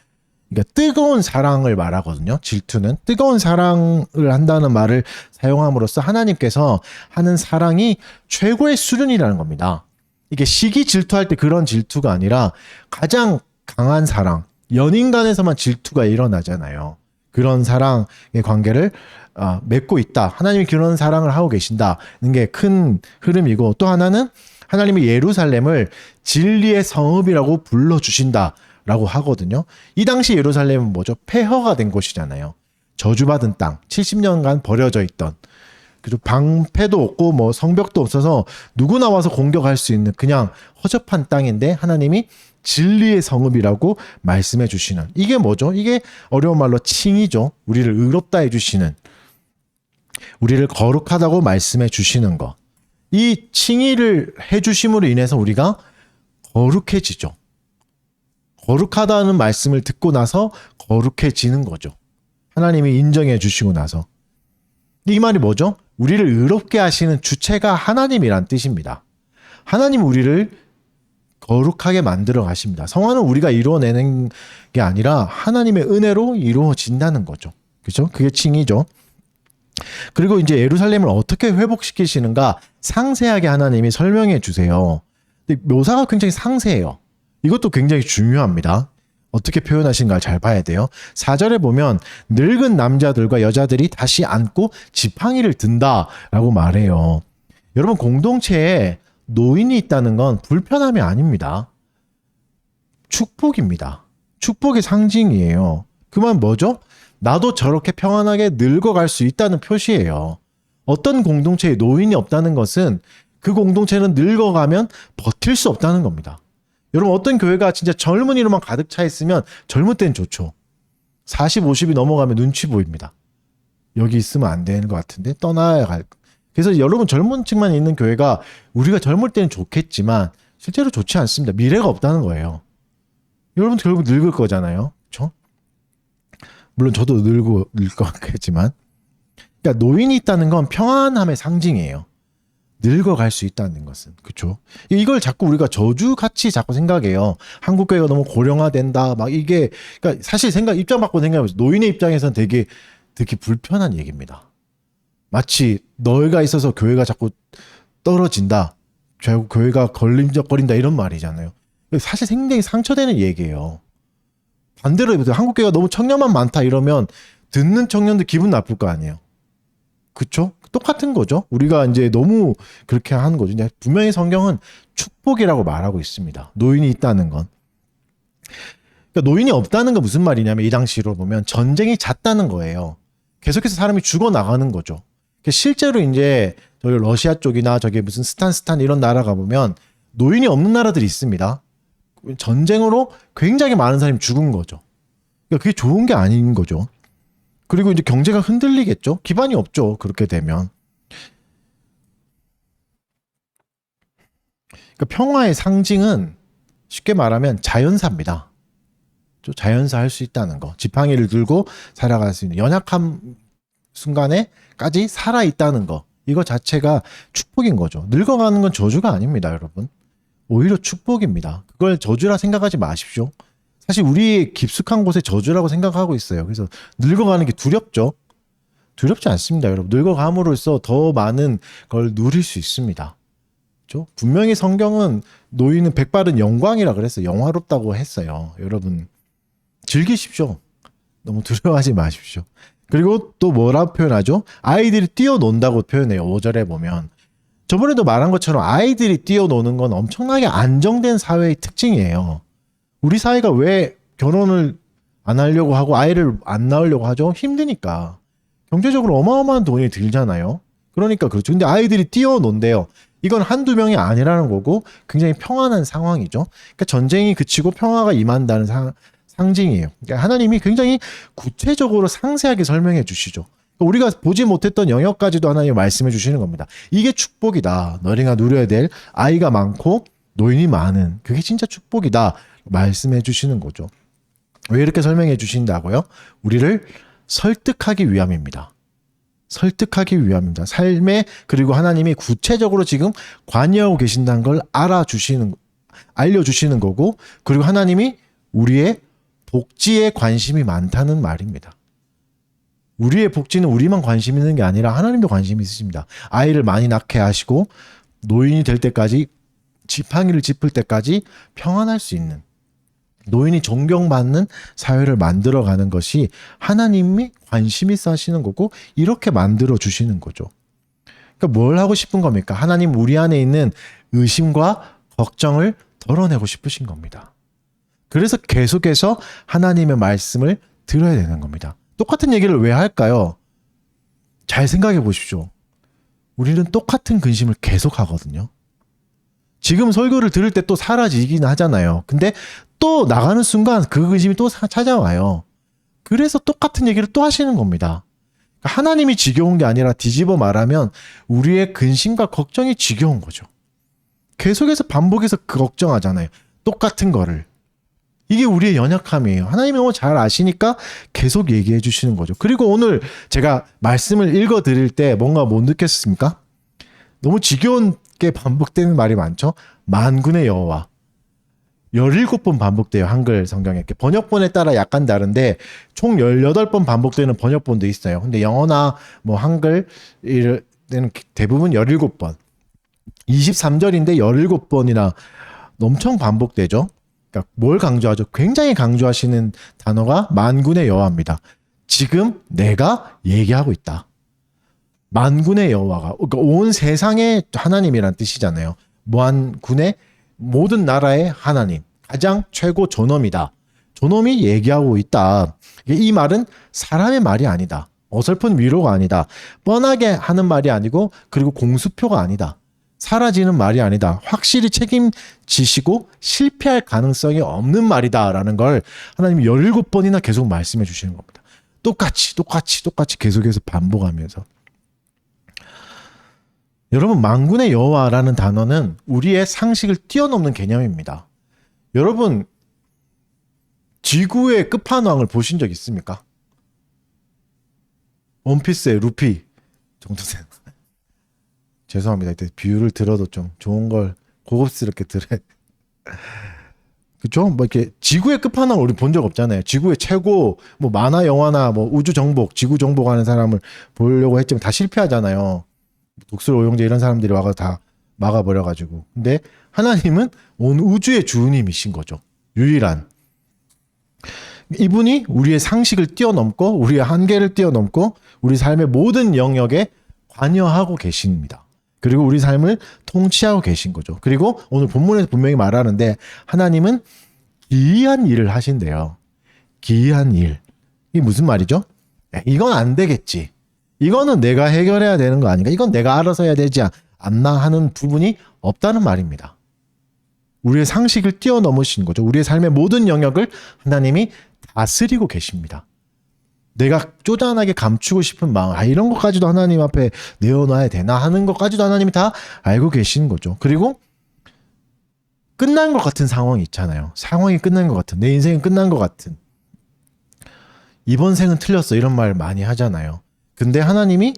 S1: 그러니까 뜨거운 사랑을 말하거든요. 질투는 뜨거운 사랑을 한다는 말을 사용함으로써 하나님께서 하는 사랑이 최고의 수준이라는 겁니다. 이게 시기 질투할 때 그런 질투가 아니라 가장 강한 사랑, 연인 간에서만 질투가 일어나잖아요. 그런 사랑의 관계를 맺고 있다. 하나님이 그런 사랑을 하고 계신다는 게 큰 흐름이고, 또 하나는 하나님이 예루살렘을 진리의 성읍이라고 불러주신다라고 하거든요. 이 당시 예루살렘은 뭐죠? 폐허가 된 곳이잖아요. 저주받은 땅, 70년간 버려져 있던, 그리고 방패도 없고 뭐 성벽도 없어서 누구나 와서 공격할 수 있는 그냥 허접한 땅인데 하나님이 진리의 성읍이라고 말씀해 주시는, 이게 뭐죠? 이게 어려운 말로 칭이죠. 우리를 의롭다 해주시는, 우리를 거룩하다고 말씀해 주시는 것. 이 칭의를 해주심으로 인해서 우리가 거룩해지죠. 거룩하다는 말씀을 듣고 나서 거룩해지는 거죠. 하나님이 인정해 주시고 나서. 이 말이 뭐죠? 우리를 의롭게 하시는 주체가 하나님이란 뜻입니다. 하나님 우리를 거룩하게 만들어 가십니다. 성화는 우리가 이루어내는 게 아니라 하나님의 은혜로 이루어진다는 거죠. 그죠? 그게 칭의죠. 그리고 이제 예루살렘을 어떻게 회복시키시는가 상세하게 하나님이 설명해 주세요. 근데 묘사가 굉장히 상세해요. 이것도 굉장히 중요합니다. 어떻게 표현하신가 잘 봐야 돼요. 4절에 보면 늙은 남자들과 여자들이 다시 앉고 지팡이를 든다라고 말해요. 여러분, 공동체에 노인이 있다는 건 불편함이 아닙니다. 축복입니다. 축복의 상징이에요. 그 말 뭐죠? 나도 저렇게 평안하게 늙어갈 수 있다는 표시예요. 어떤 공동체에 노인이 없다는 것은 그 공동체는 늙어가면 버틸 수 없다는 겁니다. 여러분, 어떤 교회가 진짜 젊은이로만 가득 차 있으면 젊을 땐 좋죠. 40, 50이 넘어가면 눈치 보입니다. 여기 있으면 안 되는 것 같은데 떠나야 할. 그래서 여러분, 젊은 층만 있는 교회가 우리가 젊을 때는 좋겠지만 실제로 좋지 않습니다. 미래가 없다는 거예요. 여러분 결국 늙을 거잖아요. 그렇죠? 물론 저도 늙을 것 같겠지만, 그러니까 노인이 있다는 건 평안함의 상징이에요. 늙어갈 수 있다는 것은. 그렇죠? 이걸 자꾸 우리가 저주같이 자꾸 생각해요. 한국 교회가 너무 고령화된다. 막 이게, 그러니까 사실 입장 바꿔 생각해보세요. 노인의 입장에서는 되게 불편한 얘기입니다. 마치 너희가 있어서 교회가 자꾸 떨어진다. 결국 교회가 걸림적거린다, 이런 말이잖아요. 사실 굉장히 상처되는 얘기예요. 반대로 해보세요. 한국 교회가 너무 청년만 많다 이러면 듣는 청년들 기분 나쁠 거 아니에요. 그쵸? 똑같은 거죠. 우리가 이제 너무 그렇게 하는 거죠. 분명히 성경은 축복이라고 말하고 있습니다. 노인이 있다는 건. 그러니까 노인이 없다는 건 무슨 말이냐면, 이 당시로 보면 전쟁이 잦다는 거예요. 계속해서 사람이 죽어나가는 거죠. 실제로 이제 저기 러시아 쪽이나 저기 무슨 스탄 이런 나라 가보면 노인이 없는 나라들이 있습니다. 전쟁으로 굉장히 많은 사람이 죽은 거죠. 그러니까 그게 좋은 게 아닌 거죠. 그리고 이제 경제가 흔들리겠죠. 기반이 없죠. 그렇게 되면. 그러니까 평화의 상징은 쉽게 말하면 자연사입니다. 자연사 할 수 있다는 거. 지팡이를 들고 살아갈 수 있는, 연약한 순간에까지 살아있다는 거. 이거 자체가 축복인 거죠. 늙어가는 건 저주가 아닙니다, 여러분. 오히려 축복입니다. 그걸 저주라 생각하지 마십시오. 사실 우리 깊숙한 곳에 저주라고 생각하고 있어요. 그래서 늙어가는 게 두렵죠. 두렵지 않습니다, 여러분. 늙어감으로써 더 많은 걸 누릴 수 있습니다. 그렇죠? 분명히 성경은 노인은 백발은 영광이라 그랬어요. 영화롭다고 했어요. 여러분 즐기십시오. 너무 두려워하지 마십시오. 그리고 또 뭐라고 표현하죠? 아이들이 뛰어논다고 표현해요. 5절에 보면. 저번에도 말한 것처럼 아이들이 뛰어노는 건 엄청나게 안정된 사회의 특징이에요. 우리 사회가 왜 결혼을 안 하려고 하고 아이를 안 낳으려고 하죠? 힘드니까. 경제적으로 어마어마한 돈이 들잖아요. 그러니까 그렇죠. 근데 아이들이 뛰어논대요. 이건 한두 명이 아니라는 거고 굉장히 평안한 상황이죠. 그러니까 전쟁이 그치고 평화가 임한다는 상징이에요. 그러니까 하나님이 굉장히 구체적으로 상세하게 설명해 주시죠. 우리가 보지 못했던 영역까지도 하나님 말씀해 주시는 겁니다. 이게 축복이다. 너희가 누려야 될 아이가 많고 노인이 많은, 그게 진짜 축복이다 말씀해 주시는 거죠. 왜 이렇게 설명해 주신다고요? 우리를 설득하기 위함입니다. 설득하기 위함입니다. 삶에 그리고 하나님이 구체적으로 지금 관여하고 계신다는 걸 알려주시는 거고 그리고 하나님이 우리의 복지에 관심이 많다는 말입니다. 우리의 복지는 우리만 관심 있는 게 아니라 하나님도 관심이 있으십니다. 아이를 많이 낳게 하시고 노인이 될 때까지 지팡이를 짚을 때까지 평안할 수 있는 노인이 존경받는 사회를 만들어가는 것이 하나님이 관심 있어 하시는 거고 이렇게 만들어 주시는 거죠. 그러니까 뭘 하고 싶은 겁니까? 하나님 우리 안에 있는 의심과 걱정을 덜어내고 싶으신 겁니다. 그래서 계속해서 하나님의 말씀을 들어야 되는 겁니다. 똑같은 얘기를 왜 할까요? 잘 생각해 보십시오. 우리는 똑같은 근심을 계속 하거든요. 지금 설교를 들을 때 또 사라지긴 하잖아요. 근데 또 나가는 순간 그 근심이 또 찾아와요. 그래서 똑같은 얘기를 또 하시는 겁니다. 하나님이 지겨운 게 아니라 뒤집어 말하면 우리의 근심과 걱정이 지겨운 거죠. 계속해서 반복해서 걱정하잖아요. 똑같은 거를. 이게 우리의 연약함이에요. 하나님이 너무 잘 아시니까 계속 얘기해 주시는 거죠. 그리고 오늘 제가 말씀을 읽어 드릴 때 뭔가 못 느꼈습니까? 너무 지겨운게 반복되는 말이 많죠. 만군의 여호와. 17번 반복돼요. 한글 성경에. 번역본에 따라 약간 다른데 총 18번 반복되는 번역본도 있어요. 근데 영어나 뭐 한글 는 대부분 17번. 23절인데 17번이나 엄청 반복되죠. 그러니까 뭘 강조하죠? 굉장히 강조하시는 단어가 만군의 여호와입니다. 지금 내가 얘기하고 있다. 만군의 여호와가 그러니까 온 세상의 하나님이란 뜻이잖아요. 만군의 모든 나라의 하나님, 가장 최고 존엄이다. 존엄이 얘기하고 있다. 이 말은 사람의 말이 아니다. 어설픈 위로가 아니다. 뻔하게 하는 말이 아니고 그리고 공수표가 아니다. 사라지는 말이 아니다. 확실히 책임지시고 실패할 가능성이 없는 말이다라는 걸 하나님이 17번이나 계속 말씀해 주시는 겁니다. 똑같이 계속해서 반복하면서. 여러분, 만군의 여호와라는 단어는 우리의 상식을 뛰어넘는 개념입니다. 여러분, 지구의 끝판왕을 보신 적 있습니까? 원피스의 루피 정도 되는. 죄송합니다. 이때 비유를 들어도 좀 좋은 걸 고급스럽게 들어야. 그렇죠? 뭐 이렇게 지구의 끝판왕을 우리 본 적 없잖아요. 지구의 최고 뭐 만화 영화나 뭐 우주 정복, 지구 정복하는 사람을 보려고 했지만 다 실패하잖아요. 독수리 오영재 이런 사람들이 와서 다 막아버려가지고. 근데 하나님은 온 우주의 주님이신 거죠. 유일한. 이분이 우리의 상식을 뛰어넘고 우리의 한계를 뛰어넘고 우리 삶의 모든 영역에 관여하고 계십니다. 그리고 우리 삶을 통치하고 계신 거죠. 그리고 오늘 본문에서 분명히 말하는데 하나님은 기이한 일을 하신대요. 기이한 일. 이게 무슨 말이죠? 이건 안 되겠지. 이거는 내가 해결해야 되는 거 아닌가? 이건 내가 알아서 해야 되지 않나 하는 부분이 없다는 말입니다. 우리의 상식을 뛰어넘으신 거죠. 우리의 삶의 모든 영역을 하나님이 다스리고 계십니다. 내가 쪼잔하게 감추고 싶은 마음, 이런 것까지도 하나님 앞에 내어놔야 되나 하는 것까지도 하나님이 다 알고 계시는 거죠. 그리고 끝난 것 같은 상황이 있잖아요. 상황이 끝난 것 같은, 내 인생은 끝난 것 같은. 이번 생은 틀렸어. 이런 말 많이 하잖아요. 근데 하나님이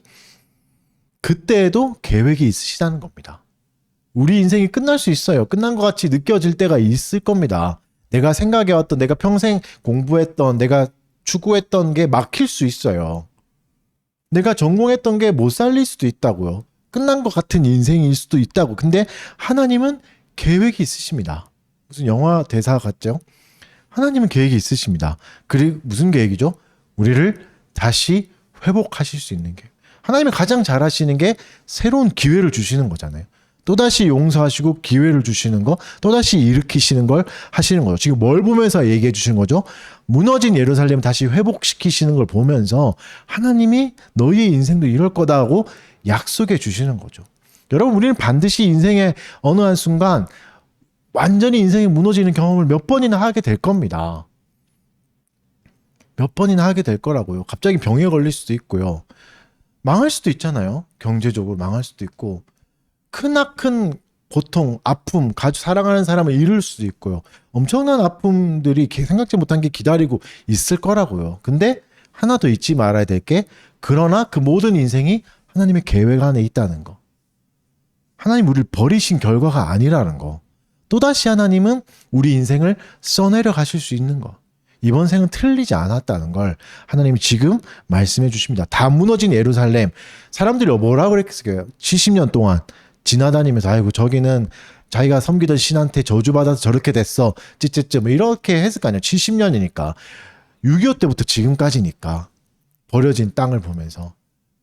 S1: 그때에도 계획이 있으시다는 겁니다. 우리 인생이 끝날 수 있어요. 끝난 것 같이 느껴질 때가 있을 겁니다. 내가 생각해왔던, 내가 평생 공부했던, 내가 추구했던 게 막힐 수 있어요. 내가 전공했던 게 못 살릴 수도 있다고요. 끝난 것 같은 인생일 수도 있다고. 근데 하나님은 계획이 있으십니다. 무슨 영화 대사 같죠? 하나님은 계획이 있으십니다. 그리고 무슨 계획이죠? 우리를 다시 회복하실 수 있는 게. 하나님이 가장 잘하시는 게 새로운 기회를 주시는 거잖아요. 또다시 용서하시고 기회를 주시는 거, 또다시 일으키시는 걸 하시는 거죠. 지금 뭘 보면서 얘기해 주시는 거죠? 무너진 예루살렘을 다시 회복시키시는 걸 보면서 하나님이 너희의 인생도 이럴 거다 하고 약속해 주시는 거죠. 여러분, 우리는 반드시 인생의 어느 한 순간 완전히 인생이 무너지는 경험을 몇 번이나 하게 될 겁니다. 몇 번이나 하게 될 거라고요. 갑자기 병에 걸릴 수도 있고요. 망할 수도 있잖아요. 경제적으로 망할 수도 있고. 크나큰 고통, 아픔, 사랑하는 사람을 잃을 수도 있고요. 엄청난 아픔들이 생각지 못한 게 기다리고 있을 거라고요. 근데 하나 더 잊지 말아야 될 게, 그러나 그 모든 인생이 하나님의 계획 안에 있다는 거. 하나님 우리를 버리신 결과가 아니라는 거. 또다시 하나님은 우리 인생을 써내려 가실 수 있는 거. 이번 생은 틀리지 않았다는 걸 하나님이 지금 말씀해 주십니다. 다 무너진 예루살렘. 사람들이 뭐라고 그랬겠어요? 70년 동안 지나다니면서 아이고 저기는 자기가 섬기던 신한테 저주받아서 저렇게 됐어. 찌찌찌 뭐 이렇게 했을 거 아니에요. 70년이니까. 6.25 때부터 지금까지니까. 버려진 땅을 보면서.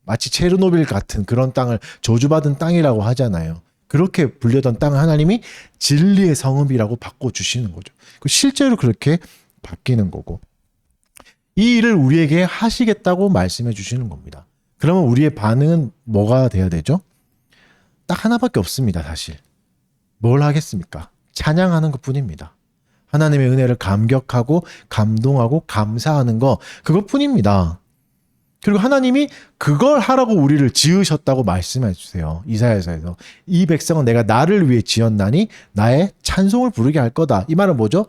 S1: 마치 체르노빌 같은 그런 땅을 저주받은 땅이라고 하잖아요. 그렇게 불리던 땅을 하나님이 진리의 성읍이라고 바꿔주시는 거죠. 실제로 그렇게 바뀌는 거고. 이 일을 우리에게 하시겠다고 말씀해 주시는 겁니다. 그러면 우리의 반응은 뭐가 돼야 되죠? 딱 하나밖에 없습니다, 사실. 뭘 하겠습니까? 찬양하는 것 뿐입니다. 하나님의 은혜를 감격하고 감동하고 감사하는 거, 그것뿐입니다. 그리고 하나님이 그걸 하라고 우리를 지으셨다고 말씀해 주세요. 이사야서에서. 이 백성은 내가 나를 위해 지었나니 나의 찬송을 부르게 할 거다. 이 말은 뭐죠?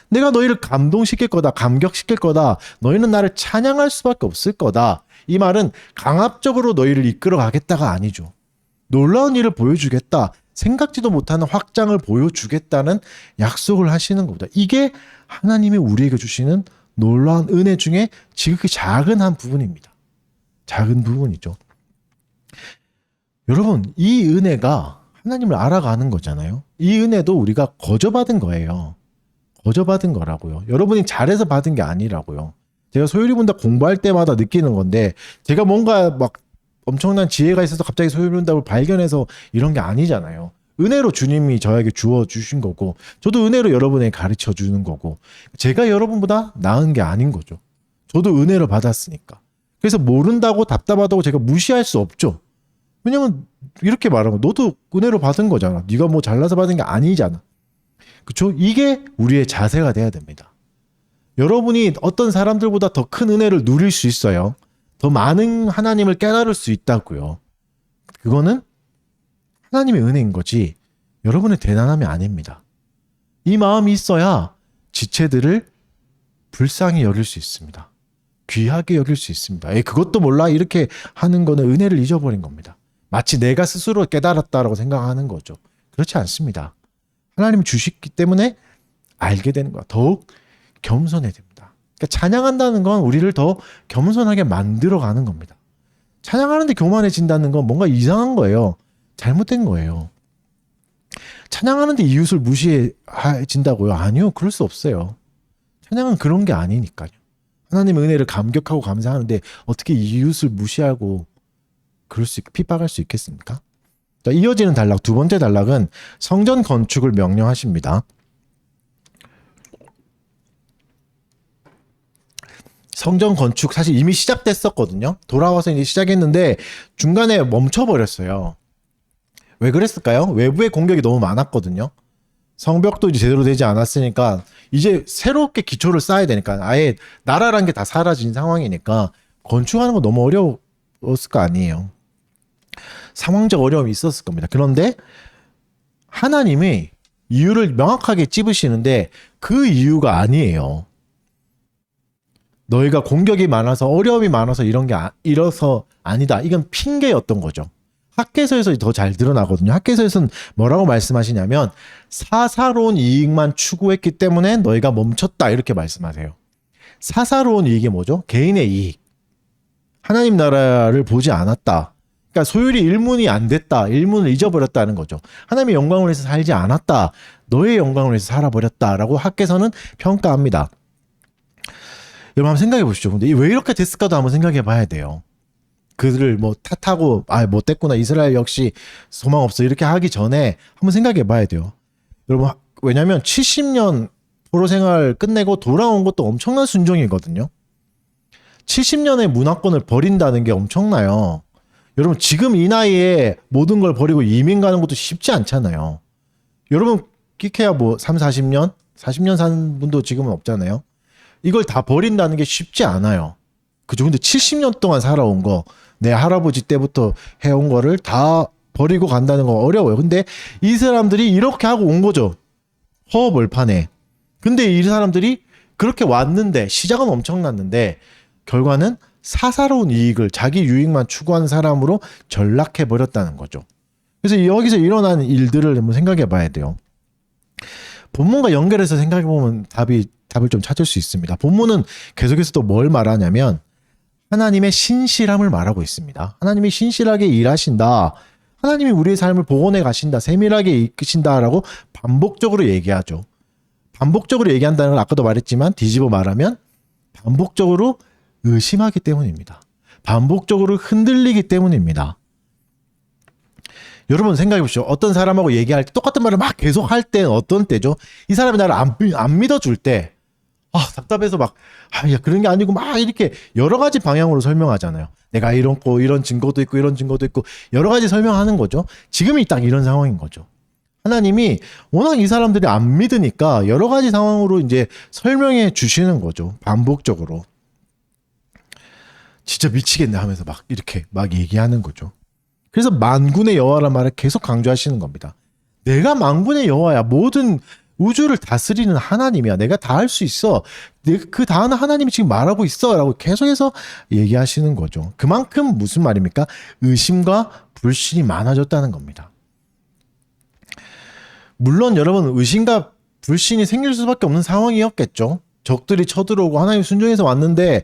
S1: 내가 너희를 감동시킬 거다. 감격시킬 거다. 너희는 나를 찬양할 수밖에 없을 거다. 이 말은 강압적으로 너희를 이끌어 가겠다가 아니죠. 놀라운 일을 보여주겠다. 생각지도 못하는 확장을 보여주겠다는 약속을 하시는 겁니다. 이게 하나님이 우리에게 주시는 놀라운 은혜 중에 지극히 작은 한 부분입니다. 작은 부분이죠. 여러분, 이 은혜가 하나님을 알아가는 거잖아요. 이 은혜도 우리가 거저받은 거예요. 거저받은 거라고요. 여러분이 잘해서 받은 게 아니라고요. 제가 소율이문답 공부할 때마다 느끼는 건데, 제가 뭔가 막 엄청난 지혜가 있어서 갑자기 소율이문답을 발견해서 이런 게 아니잖아요. 은혜로 주님이 저에게 주어 주신 거고, 저도 은혜로 여러분에게 가르쳐 주는 거고, 제가 여러분보다 나은 게 아닌 거죠. 저도 은혜로 받았으니까. 그래서 모른다고 답답하다고 제가 무시할 수 없죠. 왜냐면 이렇게 말하면 너도 은혜로 받은 거잖아. 네가 뭐 잘나서 받은 게 아니잖아. 그렇죠? 이게 우리의 자세가 돼야 됩니다. 여러분이 어떤 사람들보다 더 큰 은혜를 누릴 수 있어요. 더 많은 하나님을 깨달을 수 있다고요. 그거는 하나님의 은혜인 거지 여러분의 대단함이 아닙니다. 이 마음이 있어야 지체들을 불쌍히 여길 수 있습니다. 귀하게 여길 수 있습니다. 에이, 그것도 몰라? 이렇게 하는 거는 은혜를 잊어버린 겁니다. 마치 내가 스스로 깨달았다라고 생각하는 거죠. 그렇지 않습니다. 하나님이 주시기 때문에 알게 되는 거야. 더욱 겸손해야 됩니다. 그러니까 찬양한다는 건 우리를 더 겸손하게 만들어가는 겁니다. 찬양하는데 교만해진다는 건 뭔가 이상한 거예요. 잘못된 거예요. 찬양하는데 이웃을 무시해진다고요? 아니요. 그럴 수 없어요. 찬양은 그런 게 아니니까요. 하나님의 은혜를 감격하고 감사하는데 어떻게 이웃을 무시하고 핍박할 수 있겠습니까? 자, 이어지는 단락, 두 번째 단락은 성전 건축을 명령하십니다. 성전 건축 사실 이미 시작됐었거든요. 돌아와서 이제 시작했는데 중간에 멈춰버렸어요. 왜 그랬을까요? 외부의 공격이 너무 많았거든요. 성벽도 이제 제대로 되지 않았으니까 이제 새롭게 기초를 쌓아야 되니까 아예 나라란 게 다 사라진 상황이니까 건축하는 거 너무 어려웠을 거 아니에요. 상황적 어려움이 있었을 겁니다. 그런데 하나님이 이유를 명확하게 찝으시는데 그 이유가 아니에요. 너희가 공격이 많아서 어려움이 많아서 이래서 아니다. 이건 핑계였던 거죠. 학개서에서 더 잘 드러나거든요. 학개서에서는 뭐라고 말씀하시냐면 사사로운 이익만 추구했기 때문에 너희가 멈췄다 이렇게 말씀하세요. 사사로운 이익이 뭐죠? 개인의 이익. 하나님 나라를 보지 않았다. 그러니까 소율이 일문이 안 됐다. 일문을 잊어버렸다는 거죠. 하나님의 영광을 위해서 살지 않았다. 너의 영광을 위해서 살아버렸다라고 학개서는 평가합니다. 여러분 한번 생각해 보시죠. 근데 왜 이렇게 됐을까도 한번 생각해 봐야 돼요. 그들을 뭐 탓하고 못됐구나 이스라엘 역시 소망 없어 이렇게 하기 전에 한번 생각해 봐야 돼요. 여러분 왜냐하면 70년 포로 생활 끝내고 돌아온 것도 엄청난 순종이거든요. 70년의 문화권을 버린다는 게 엄청나요. 여러분 지금 이 나이에 모든 걸 버리고 이민 가는 것도 쉽지 않잖아요. 여러분 끼케야 뭐 40년? 40년 산 분도 지금은 없잖아요. 이걸 다 버린다는 게 쉽지 않아요. 그죠? 근데 70년 동안 살아온 거, 내 할아버지 때부터 해온 거를 다 버리고 간다는 건 어려워요. 근데 이 사람들이 이렇게 하고 온 거죠. 허허벌판에. 근데 이 사람들이 그렇게 왔는데, 시작은 엄청났는데, 결과는 사사로운 이익을 자기 유익만 추구하는 사람으로 전락해 버렸다는 거죠. 그래서 여기서 일어난 일들을 한번 생각해 봐야 돼요. 본문과 연결해서 생각해 보면 답을 좀 찾을 수 있습니다. 본문은 계속해서 또 뭘 말하냐면 하나님의 신실함을 말하고 있습니다. 하나님이 신실하게 일하신다. 하나님이 우리의 삶을 복원해 가신다. 세밀하게 이끄신다라고 반복적으로 얘기하죠. 반복적으로 얘기한다는 건 아까도 말했지만 뒤집어 말하면 반복적으로 의심하기 때문입니다. 반복적으로 흔들리기 때문입니다. 여러분 생각해 보십시오. 어떤 사람하고 얘기할 때 똑같은 말을 막 계속 할 때는 어떤 때죠? 이 사람이 나를 안 믿어줄 때 답답해서 야, 그런 게 아니고 막 이렇게 여러 가지 방향으로 설명하잖아요. 내가 이런 증거도 있고 이런 증거도 있고 여러 가지 설명하는 거죠. 지금이 딱 이런 상황인 거죠. 하나님이 워낙 이 사람들이 안 믿으니까 여러 가지 상황으로 이제 설명해 주시는 거죠. 반복적으로. 진짜 미치겠네 하면서 이렇게 얘기하는 거죠. 그래서 만군의 여호와란 말을 계속 강조하시는 겁니다. 내가 만군의 여호와야. 모든 우주를 다스리는 하나님이야. 내가 다 할 수 있어. 그 다하는 하나님이 지금 말하고 있어. 라고 계속해서 얘기하시는 거죠. 그만큼 무슨 말입니까? 의심과 불신이 많아졌다는 겁니다. 물론 여러분 의심과 불신이 생길 수밖에 없는 상황이었겠죠. 적들이 쳐들어오고 하나님 순종해서 왔는데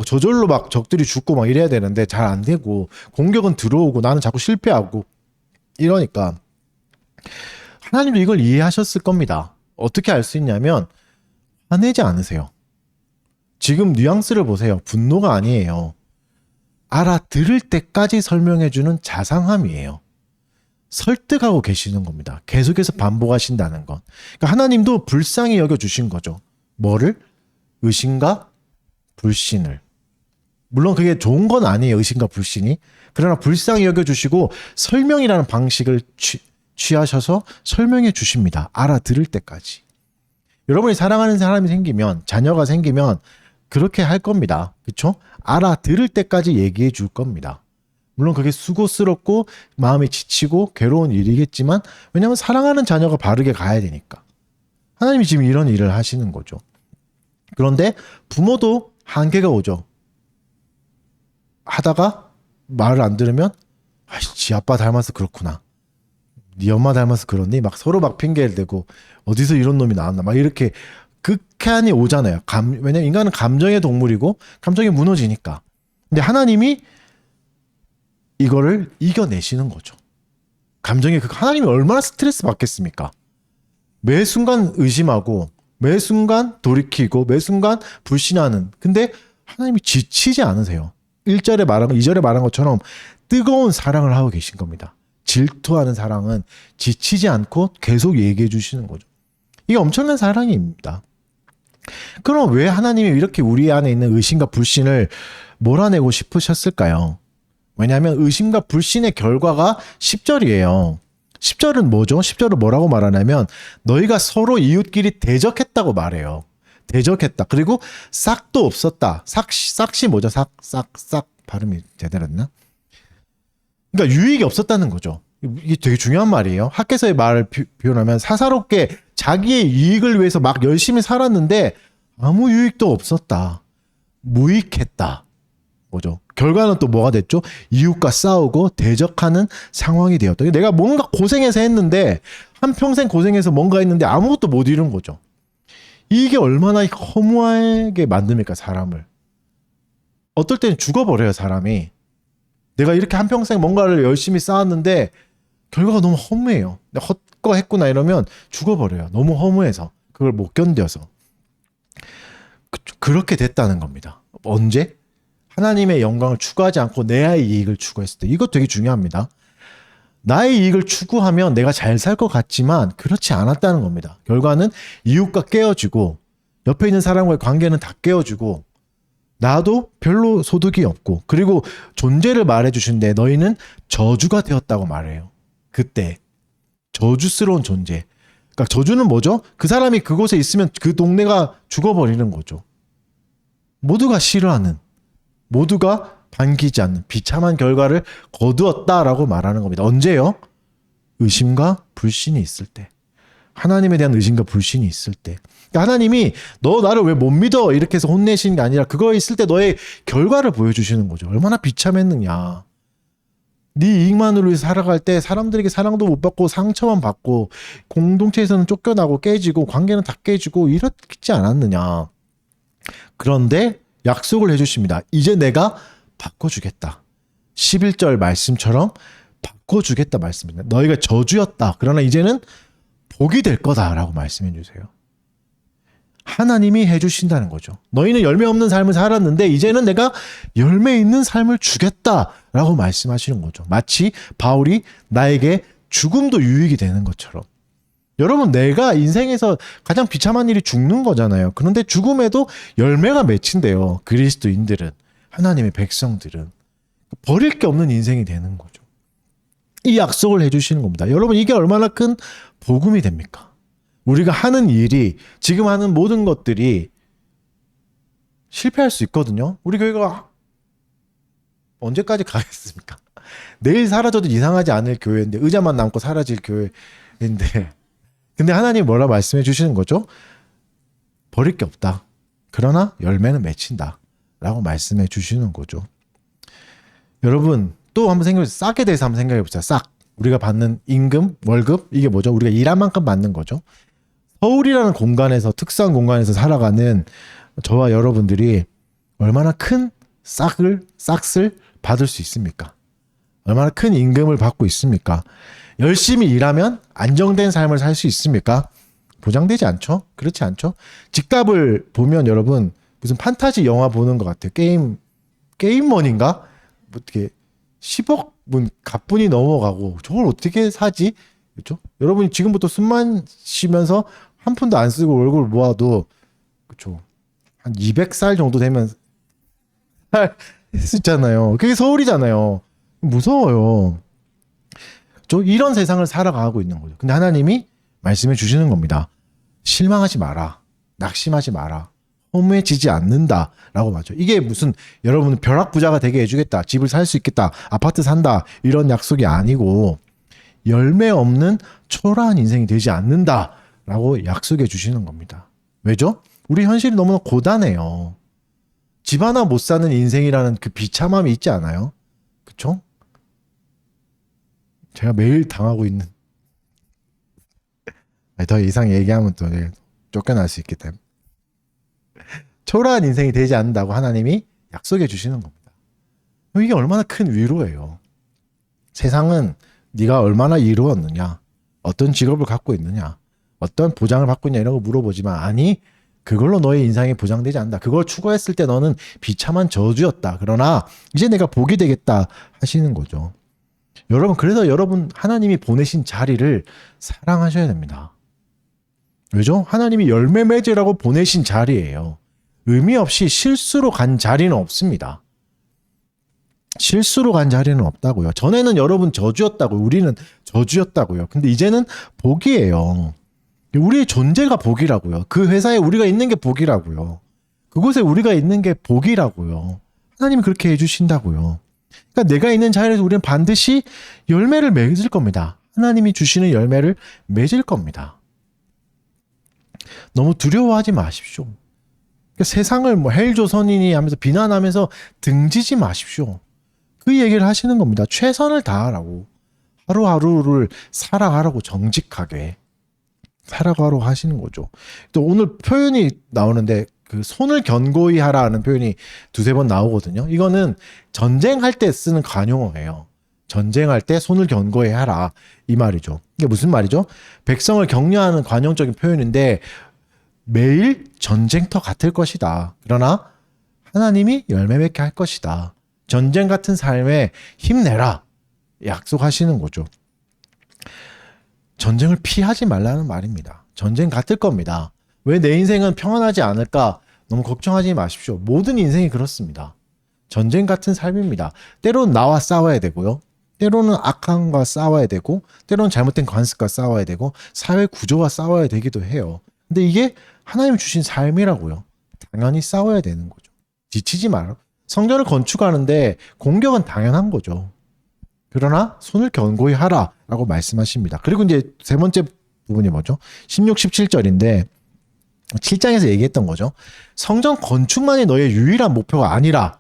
S1: 저절로 적들이 죽고 이래야 되는데 잘 안 되고 공격은 들어오고 나는 자꾸 실패하고 이러니까 하나님도 이걸 이해하셨을 겁니다. 어떻게 알 수 있냐면 화내지 않으세요. 지금 뉘앙스를 보세요. 분노가 아니에요. 알아들을 때까지 설명해주는 자상함이에요. 설득하고 계시는 겁니다. 계속해서 반복하신다는 건. 그러니까 하나님도 불쌍히 여겨주신 거죠. 뭐를? 의심과 불신을. 물론 그게 좋은 건 아니에요. 의심과 불신이. 그러나 불쌍히 여겨주시고 설명이라는 방식을 취하셔서 설명해 주십니다. 알아들을 때까지. 여러분이 사랑하는 사람이 생기면, 자녀가 생기면 그렇게 할 겁니다. 그렇죠? 알아들을 때까지 얘기해 줄 겁니다. 물론 그게 수고스럽고 마음이 지치고 괴로운 일이겠지만 왜냐하면 사랑하는 자녀가 바르게 가야 되니까. 하나님이 지금 이런 일을 하시는 거죠. 그런데 부모도 한계가 오죠. 하다가 말을 안 들으면 지 아빠 닮아서 그렇구나. 네 엄마 닮아서 그러니 서로 핑계를 대고 어디서 이런 놈이 나왔나 이렇게 극한이 오잖아요. 왜냐면 인간은 감정의 동물이고 감정이 무너지니까. 근데 하나님이 이거를 이겨내시는 거죠. 하나님이 얼마나 스트레스 받겠습니까? 매 순간 의심하고 매 순간 돌이키고 매 순간 불신하는. 근데 하나님이 지치지 않으세요. 1절에 말한 거, 2절에 말한 것처럼 뜨거운 사랑을 하고 계신 겁니다. 질투하는 사랑은 지치지 않고 계속 얘기해 주시는 거죠. 이게 엄청난 사랑입니다. 그럼 왜 하나님이 이렇게 우리 안에 있는 의심과 불신을 몰아내고 싶으셨을까요? 왜냐하면 의심과 불신의 결과가 10절이에요. 10절은 뭐죠? 10절은 뭐라고 말하냐면 너희가 서로 이웃끼리 대적했다고 말해요. 대적했다. 그리고 싹도 없었다. 싹이 뭐죠? 싹 발음이 제대로 됐나? 그러니까 유익이 없었다는 거죠. 이게 되게 중요한 말이에요. 학계서의 말을 표현하면 사사롭게 자기의 이익을 위해서 열심히 살았는데 아무 유익도 없었다. 무익했다. 뭐죠? 결과는 또 뭐가 됐죠? 이웃과 싸우고 대적하는 상황이 되었다. 내가 뭔가 고생해서 했는데 한평생 고생해서 뭔가 했는데 아무것도 못 이룬 거죠. 이게 얼마나 허무하게 만듭니까, 사람을. 어떨 때는 죽어버려요, 사람이. 내가 이렇게 한평생 뭔가를 열심히 쌓았는데 결과가 너무 허무해요. 내가 헛거했구나 이러면 죽어버려요. 너무 허무해서. 그걸 못 견뎌서. 그렇게 됐다는 겁니다. 언제? 하나님의 영광을 추구하지 않고 나의 이익을 추구했을 때. 이거 되게 중요합니다. 나의 이익을 추구하면 내가 잘 살 것 같지만 그렇지 않았다는 겁니다. 결과는 이웃과 깨어지고 옆에 있는 사람과의 관계는 다 깨어지고 나도 별로 소득이 없고 그리고 존재를 말해주신데 너희는 저주가 되었다고 말해요. 그때 저주스러운 존재. 그러니까 저주는 뭐죠? 그 사람이 그곳에 있으면 그 동네가 죽어버리는 거죠. 모두가 싫어하는, 모두가 반기지 않는 비참한 결과를 거두었다라고 말하는 겁니다. 언제요? 의심과 불신이 있을 때. 하나님에 대한 의심과 불신이 있을 때. 그러니까 하나님이 너 나를 왜 못 믿어? 이렇게 해서 혼내시는 게 아니라 그거 있을 때 너의 결과를 보여주시는 거죠. 얼마나 비참했느냐. 네 이익만으로 위해서 살아갈 때 사람들에게 사랑도 못 받고 상처만 받고 공동체에서는 쫓겨나고 깨지고 관계는 다 깨지고 이렇지 않았느냐. 그런데 약속을 해주십니다. 이제 내가 바꿔주겠다. 11절 말씀처럼 바꿔주겠다 말씀입니다. 너희가 저주였다. 그러나 이제는 복이 될 거다라고 말씀해 주세요. 하나님이 해주신다는 거죠. 너희는 열매 없는 삶을 살았는데 이제는 내가 열매 있는 삶을 주겠다라고 말씀하시는 거죠. 마치 바울이 나에게 죽음도 유익이 되는 것처럼. 여러분, 내가 인생에서 가장 비참한 일이 죽는 거잖아요. 그런데 죽음에도 열매가 맺힌대요. 그리스도인들은, 하나님의 백성들은. 버릴 게 없는 인생이 되는 거죠. 이 약속을 해주시는 겁니다. 여러분, 이게 얼마나 큰 복음이 됩니까? 우리가 하는 일이, 지금 하는 모든 것들이 실패할 수 있거든요. 우리 교회가 언제까지 가겠습니까? 내일 사라져도 이상하지 않을 교회인데, 의자만 남고 사라질 교회인데, 근데 하나님 뭐라 말씀해 주시는 거죠? 버릴 게 없다. 그러나 열매는 맺힌다. 라고 말씀해 주시는 거죠. 여러분, 또 한번 생각해보세요. 싹에 대해서 한번 생각해보자. 싹. 우리가 받는 임금, 월급, 이게 뭐죠? 우리가 일한 만큼 받는 거죠. 서울이라는 공간에서, 특수한 공간에서 살아가는 저와 여러분들이 얼마나 큰 싹을 받을 수 있습니까? 얼마나 큰 임금을 받고 있습니까? 열심히 일하면 안정된 삶을 살 수 있습니까? 보장되지 않죠? 그렇지 않죠? 집값을 보면 여러분, 무슨 판타지 영화 보는 것 같아요. 게임머니인가? 뭐 어떻게 10억 문 가뿐히 넘어가고 저걸 어떻게 사지? 그렇죠? 여러분이 지금부터 숨만 쉬면서 한 푼도 안 쓰고 월급을 모아도 그렇죠. 한 200살 정도 되면 살 수 있잖아요. 그게 서울이잖아요. 무서워요. 이런 세상을 살아가고 있는 거죠. 근데 하나님이 말씀해 주시는 겁니다. 실망하지 마라. 낙심하지 마라. 허무해지지 않는다라고 말하죠. 이게 무슨 여러분 벼락부자가 되게 해주겠다. 집을 살 수 있겠다. 아파트 산다. 이런 약속이 아니고 열매 없는 초라한 인생이 되지 않는다라고 약속해 주시는 겁니다. 왜죠? 우리 현실이 너무나 고단해요. 집 하나 못 사는 인생이라는 그 비참함이 있지 않아요? 그쵸? 제가 매일 당하고 있는 더 이상 얘기하면 또 쫓겨날 수 있기 때문에 초라한 인생이 되지 않는다고 하나님이 약속해 주시는 겁니다. 이게 얼마나 큰 위로예요. 세상은 네가 얼마나 이루었느냐, 어떤 직업을 갖고 있느냐, 어떤 보장을 받고 있냐 이런 거 물어보지만 아니 그걸로 너의 인생이 보장되지 않는다. 그걸 추구했을 때 너는 비참한 저주였다. 그러나 이제 내가 복이 되겠다 하시는 거죠. 여러분, 그래서 여러분 하나님이 보내신 자리를 사랑하셔야 됩니다. 왜죠? 하나님이 열매 맺으라고 보내신 자리예요. 의미 없이 실수로 간 자리는 없습니다. 실수로 간 자리는 없다고요. 전에는 여러분 저주였다고요. 우리는 저주였다고요. 근데 이제는 복이에요. 우리의 존재가 복이라고요. 그 회사에 우리가 있는 게 복이라고요. 그곳에 우리가 있는 게 복이라고요. 하나님이 그렇게 해주신다고요. 그러니까 내가 있는 자리에서 우리는 반드시 열매를 맺을 겁니다. 하나님이 주시는 열매를 맺을 겁니다. 너무 두려워하지 마십시오. 그러니까 세상을 뭐 헬조선이니 하면서 비난하면서 등지지 마십시오. 그 얘기를 하시는 겁니다. 최선을 다하라고. 하루하루를 살아가라고 정직하게 살아가라고 하시는 거죠. 또 오늘 표현이 나오는데 그 손을 견고히 하라는 표현이 두세 번 나오거든요. 이거는 전쟁할 때 쓰는 관용어예요. 전쟁할 때 손을 견고히 하라 이 말이죠. 이게 무슨 말이죠? 백성을 격려하는 관용적인 표현인데 매일 전쟁터 같을 것이다. 그러나 하나님이 열매 맺게 할 것이다. 전쟁 같은 삶에 힘내라 약속하시는 거죠. 전쟁을 피하지 말라는 말입니다. 전쟁 같을 겁니다. 왜 내 인생은 평안하지 않을까? 너무 걱정하지 마십시오. 모든 인생이 그렇습니다. 전쟁 같은 삶입니다. 때로는 나와 싸워야 되고요. 때로는 악함과 싸워야 되고, 때로는 잘못된 관습과 싸워야 되고, 사회 구조와 싸워야 되기도 해요. 근데 이게 하나님 주신 삶이라고요. 당연히 싸워야 되는 거죠. 지치지 마라. 성전을 건축하는데 공격은 당연한 거죠. 그러나 손을 견고히 하라라고 말씀하십니다. 그리고 이제 세 번째 부분이 뭐죠? 16, 17절인데 7장에서 얘기했던 거죠. 성전 건축만이 너의 유일한 목표가 아니라고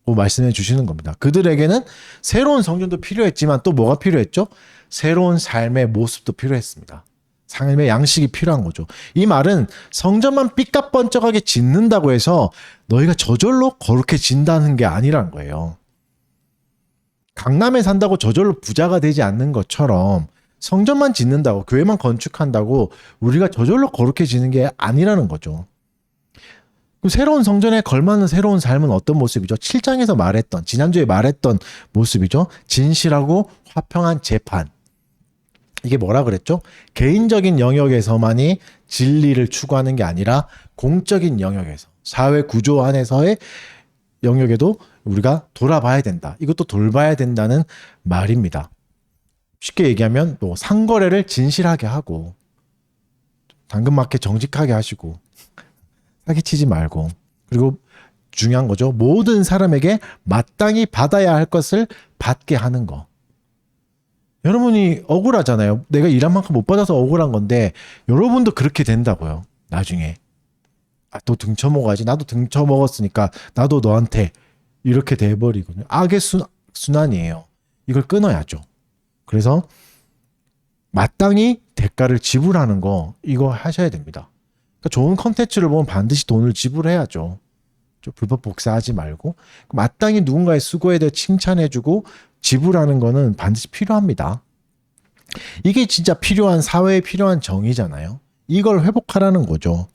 S1: 말씀해 주시는 겁니다. 그들에게는 새로운 성전도 필요했지만 또 뭐가 필요했죠? 새로운 삶의 모습도 필요했습니다. 삶의 양식이 필요한 거죠. 이 말은 성전만 삐까뻔쩍하게 짓는다고 해서 너희가 저절로 거룩해 진다는 게 아니라는 거예요. 강남에 산다고 저절로 부자가 되지 않는 것처럼 성전만 짓는다고, 교회만 건축한다고 우리가 저절로 거룩해지는 게 아니라는 거죠. 그럼 새로운 성전에 걸맞는 새로운 삶은 어떤 모습이죠? 7장에서 말했던, 지난주에 말했던 모습이죠. 진실하고 화평한 재판. 이게 뭐라 그랬죠? 개인적인 영역에서만이 진리를 추구하는 게 아니라 공적인 영역에서, 사회 구조 안에서의 영역에도 우리가 돌아봐야 된다. 이것도 돌봐야 된다는 말입니다. 쉽게 얘기하면 또 상거래를 진실하게 하고 당근마켓 정직하게 하시고 사기치지 말고, 그리고 중요한 거죠. 모든 사람에게 마땅히 받아야 할 것을 받게 하는 거. 여러분이 억울하잖아요. 내가 일한 만큼 못 받아서 억울한 건데 여러분도 그렇게 된다고요. 나중에 또 등쳐먹어야지. 나도 등쳐먹었으니까 나도 너한테 이렇게 돼버리거든요. 악의 순환이에요. 이걸 끊어야죠. 그래서 마땅히 대가를 지불하는 거, 이거 하셔야 됩니다. 그러니까 좋은 컨텐츠를 보면 반드시 돈을 지불해야죠. 좀 불법 복사하지 말고 마땅히 누군가의 수고에 대해 칭찬해주고 지불하는 거는 반드시 필요합니다. 이게 진짜 필요한, 사회에 필요한 정의잖아요. 이걸 회복하라는 거죠.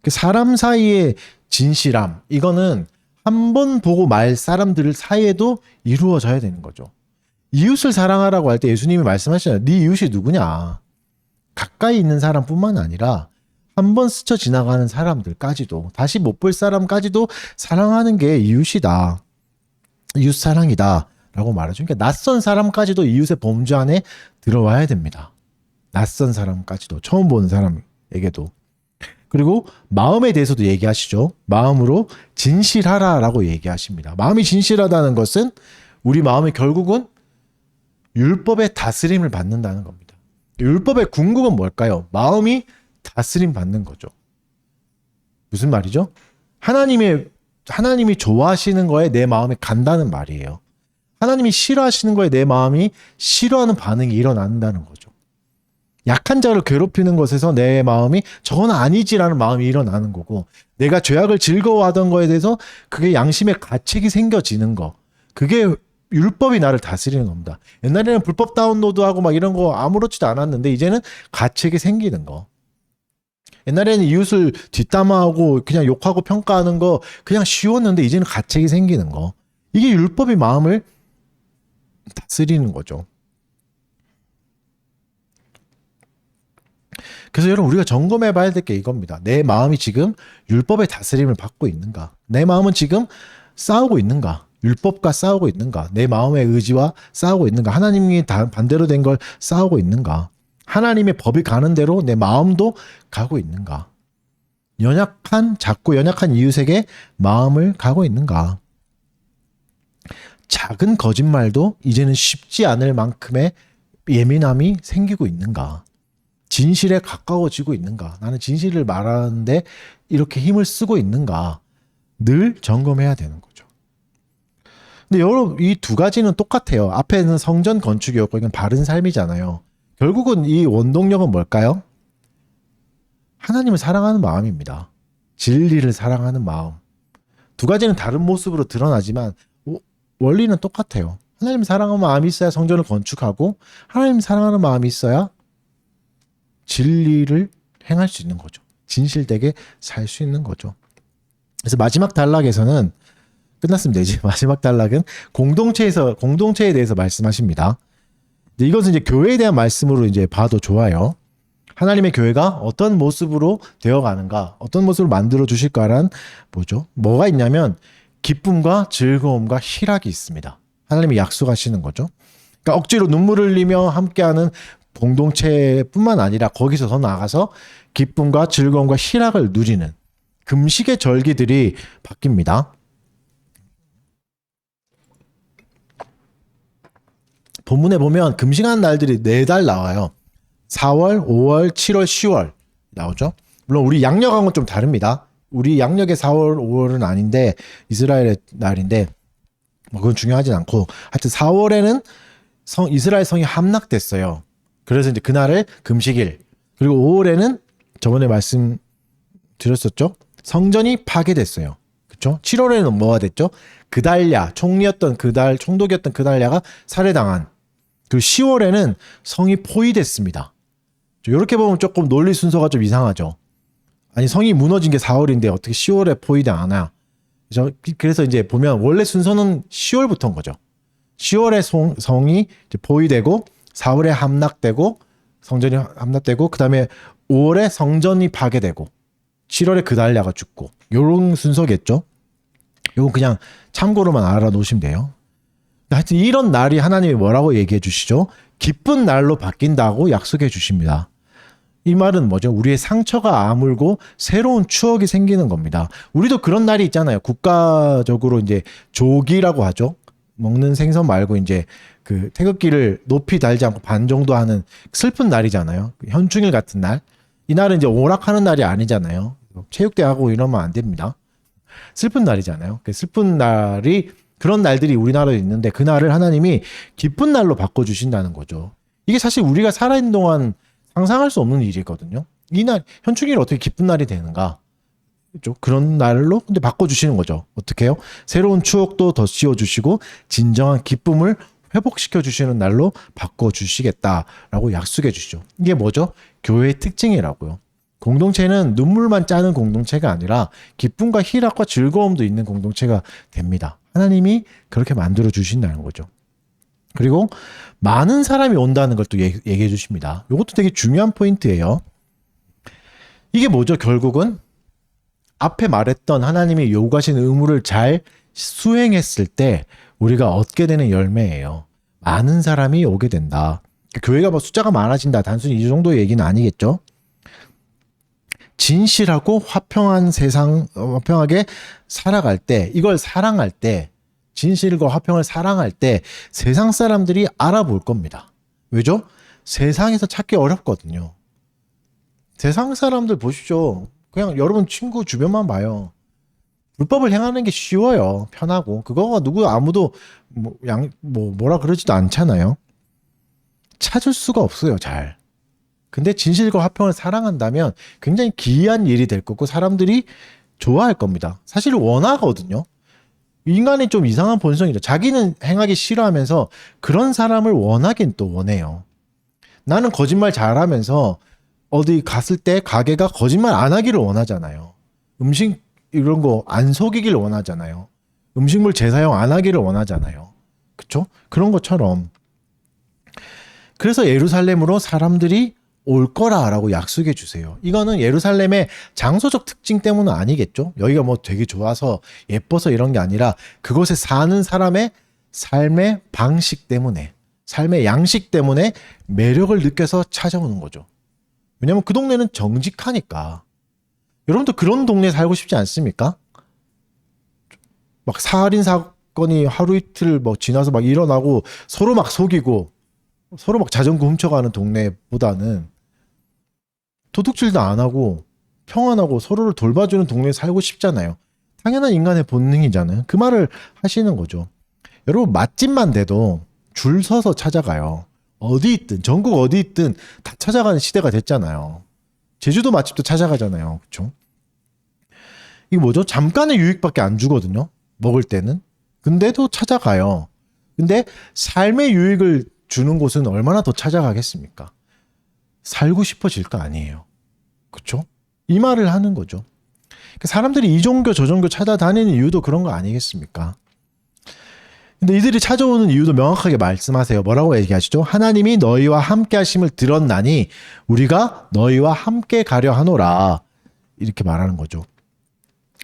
S1: 사람 사이의 진실함, 이거는 한 번 보고 말 사람들 사이에도 이루어져야 되는 거죠. 이웃을 사랑하라고 할 때 예수님이 말씀하시잖아요. 네 이웃이 누구냐? 가까이 있는 사람뿐만 아니라 한 번 스쳐 지나가는 사람들까지도, 다시 못 볼 사람까지도 사랑하는 게 이웃이다. 이웃 사랑이다. 라고 말하죠. 그러니까 낯선 사람까지도 이웃의 범주 안에 들어와야 됩니다. 낯선 사람까지도, 처음 보는 사람에게도. 그리고 마음에 대해서도 얘기하시죠. 마음으로 진실하라라고 얘기하십니다. 마음이 진실하다는 것은 우리 마음이 결국은 율법의 다스림을 받는다는 겁니다. 율법의 궁극은 뭘까요? 마음이 다스림 받는 거죠. 무슨 말이죠? 하나님이 좋아하시는 거에 내 마음이 간다는 말이에요. 하나님이 싫어하시는 거에 내 마음이 싫어하는 반응이 일어난다는 거죠. 약한 자를 괴롭히는 것에서 내 마음이 저건 아니지라는 마음이 일어나는 거고, 내가 죄악을 즐거워하던 거에 대해서 그게 양심의 가책이 생겨지는 거, 그게 율법이 나를 다스리는 겁니다. 옛날에는 불법 다운로드하고 막 이런 거 아무렇지도 않았는데 이제는 가책이 생기는 거. 옛날에는 이웃을 뒷담화하고 그냥 욕하고 평가하는 거 그냥 쉬웠는데 이제는 가책이 생기는 거. 이게 율법이 마음을 다스리는 거죠. 그래서 여러분, 우리가 점검해 봐야 될 게 이겁니다. 내 마음이 지금 율법의 다스림을 받고 있는가? 내 마음은 지금 싸우고 있는가? 율법과 싸우고 있는가? 내 마음의 의지와 싸우고 있는가? 하나님이 반대로 된 걸 싸우고 있는가? 하나님의 법이 가는 대로 내 마음도 가고 있는가? 작고 연약한 이웃에게 마음을 가고 있는가? 작은 거짓말도 이제는 쉽지 않을 만큼의 예민함이 생기고 있는가? 진실에 가까워지고 있는가? 나는 진실을 말하는데 이렇게 힘을 쓰고 있는가? 늘 점검해야 되는 거죠. 근데 여러분, 이 두 가지는 똑같아요. 앞에는 성전 건축이었고 이건 바른 삶이잖아요. 결국은 이 원동력은 뭘까요? 하나님을 사랑하는 마음입니다. 진리를 사랑하는 마음. 두 가지는 다른 모습으로 드러나지만 원리는 똑같아요. 하나님 사랑하는 마음이 있어야 성전을 건축하고, 하나님 사랑하는 마음이 있어야 진리를 행할 수 있는 거죠. 진실되게 살 수 있는 거죠. 그래서 마지막 단락에서는 끝났습니다. 이제 마지막 단락은 공동체에 대해서 말씀하십니다. 이것은 이제 교회에 대한 말씀으로 이제 봐도 좋아요. 하나님의 교회가 어떤 모습으로 되어가는가, 어떤 모습으로 만들어 주실까란 뭐가 있냐면 기쁨과 즐거움과 희락이 있습니다. 하나님이 약속하시는 거죠. 그러니까 억지로 눈물을 흘리며 함께하는 공동체뿐만 아니라 거기서 더 나아가서 기쁨과 즐거움과 희락을 누리는 금식의 절기들이 바뀝니다. 본문에 보면 금식하는 날들이 4달 나와요. 4월, 5월, 7월, 10월 나오죠. 물론 우리 양력하고는 좀 다릅니다. 우리 양력의 4월, 5월은 아닌데 이스라엘의 날인데 뭐 그건 중요하진 않고 하여튼 4월에는 이스라엘 성이 함락됐어요. 그래서 이제 그날을 금식일, 그리고 5월에는 저번에 말씀드렸었죠. 성전이 파괴됐어요. 그렇죠? 7월에는 뭐가 됐죠? 그달랴, 총독이었던 그달랴가 살해당한. 그리고 10월에는 성이 포위됐습니다. 이렇게 보면 조금 논리 순서가 좀 이상하죠. 아니, 성이 무너진 게 4월인데 어떻게 10월에 포위되나? 그래서 이제 보면 원래 순서는 10월부터인 거죠. 10월에 성이 이제 포위되고 4월에 함락되고 성전이 함락되고 그다음에 5월에 성전이 파괴되고 7월에 그달랴가 죽고 요런 순서겠죠. 요건 그냥 참고로만 알아놓으시면 돼요. 하여튼 이런 날이 하나님이 뭐라고 얘기해 주시죠? 기쁜 날로 바뀐다고 약속해 주십니다. 이 말은 뭐죠? 우리의 상처가 아물고 새로운 추억이 생기는 겁니다. 우리도 그런 날이 있잖아요. 국가적으로 이제 조기라고 하죠. 먹는 생선 말고 이제 그 태극기를 높이 달지 않고 반 정도 하는 슬픈 날이잖아요. 현충일 같은 날. 이 날은 이제 오락하는 날이 아니잖아요. 체육대 하고 이러면 안 됩니다. 슬픈 날이잖아요. 그 슬픈 날이, 그런 날들이 우리나라에 있는데 그 날을 하나님이 기쁜 날로 바꿔주신다는 거죠. 이게 사실 우리가 살아있는 동안 상상할 수 없는 일이거든요. 이 날, 현충일이 어떻게 기쁜 날이 되는가? 그렇죠? 그런 날로 근데 바꿔주시는 거죠. 어떻게 해요? 새로운 추억도 더 씌워주시고 진정한 기쁨을 회복시켜 주시는 날로 바꿔주시겠다라고 약속해 주시죠. 이게 뭐죠? 교회의 특징이라고요. 공동체는 눈물만 짜는 공동체가 아니라 기쁨과 희락과 즐거움도 있는 공동체가 됩니다. 하나님이 그렇게 만들어 주신다는 거죠. 그리고 많은 사람이 온다는 걸 또 얘기해 주십니다. 이것도 되게 중요한 포인트예요. 이게 뭐죠? 결국은 앞에 말했던 하나님이 요구하신 의무를 잘 수행했을 때 우리가 얻게 되는 열매예요. 많은 사람이 오게 된다. 교회가 뭐 숫자가 많아진다. 단순히 이 정도의 얘기는 아니겠죠. 진실하고 화평한 세상, 화평하게 살아갈 때, 이걸 사랑할 때, 진실과 화평을 사랑할 때 세상 사람들이 알아볼 겁니다. 왜죠? 세상에서 찾기 어렵거든요. 세상 사람들 보십시오. 그냥 여러분 친구 주변만 봐요. 불법을 행하는 게 쉬워요. 편하고. 그거가 아무도 뭐라 그러지도 않잖아요. 찾을 수가 없어요, 잘. 근데 진실과 화평을 사랑한다면 굉장히 기이한 일이 될 거고 사람들이 좋아할 겁니다. 사실 원하거든요. 인간이 좀 이상한 본성이죠. 자기는 행하기 싫어하면서 그런 사람을 원하긴 또 원해요. 나는 거짓말 잘하면서 어디 갔을 때 가게가 거짓말 안 하기를 원하잖아요. 음식 이런 거 안 속이기를 원하잖아요. 음식물 재사용 안 하기를 원하잖아요. 그쵸? 그런 것처럼. 그래서 예루살렘으로 사람들이 올 거라라고 약속해 주세요. 이거는 예루살렘의 장소적 특징 때문은 아니겠죠. 여기가 뭐 되게 좋아서 예뻐서 이런 게 아니라 그곳에 사는 사람의 삶의 방식 때문에, 삶의 양식 때문에 매력을 느껴서 찾아오는 거죠. 왜냐면 그 동네는 정직하니까. 여러분도 그런 동네에 살고 싶지 않습니까? 막 살인 사건이 하루 이틀 뭐 지나서 막 일어나고 서로 막 속이고 서로 막 자전거 훔쳐가는 동네보다는 도둑질도 안 하고 평안하고 서로를 돌봐주는 동네에 살고 싶잖아요. 당연한 인간의 본능이잖아요. 그 말을 하시는 거죠. 여러분 맛집만 돼도 줄 서서 찾아가요. 어디 있든 전국 어디 있든 다 찾아가는 시대가 됐잖아요. 제주도 맛집도 찾아가잖아요. 그렇죠? 이게 뭐죠? 잠깐의 유익밖에 안 주거든요. 먹을 때는. 근데도 찾아가요. 근데 삶의 유익을 주는 곳은 얼마나 더 찾아가겠습니까? 살고 싶어질 거 아니에요. 그렇죠? 이 말을 하는 거죠. 사람들이 이 종교 저 종교 찾아다니는 이유도 그런 거 아니겠습니까? 근데 이들이 찾아오는 이유도 명확하게 말씀하세요. 뭐라고 얘기하시죠? 하나님이 너희와 함께 하심을 들었나니 우리가 너희와 함께 가려 하노라. 이렇게 말하는 거죠.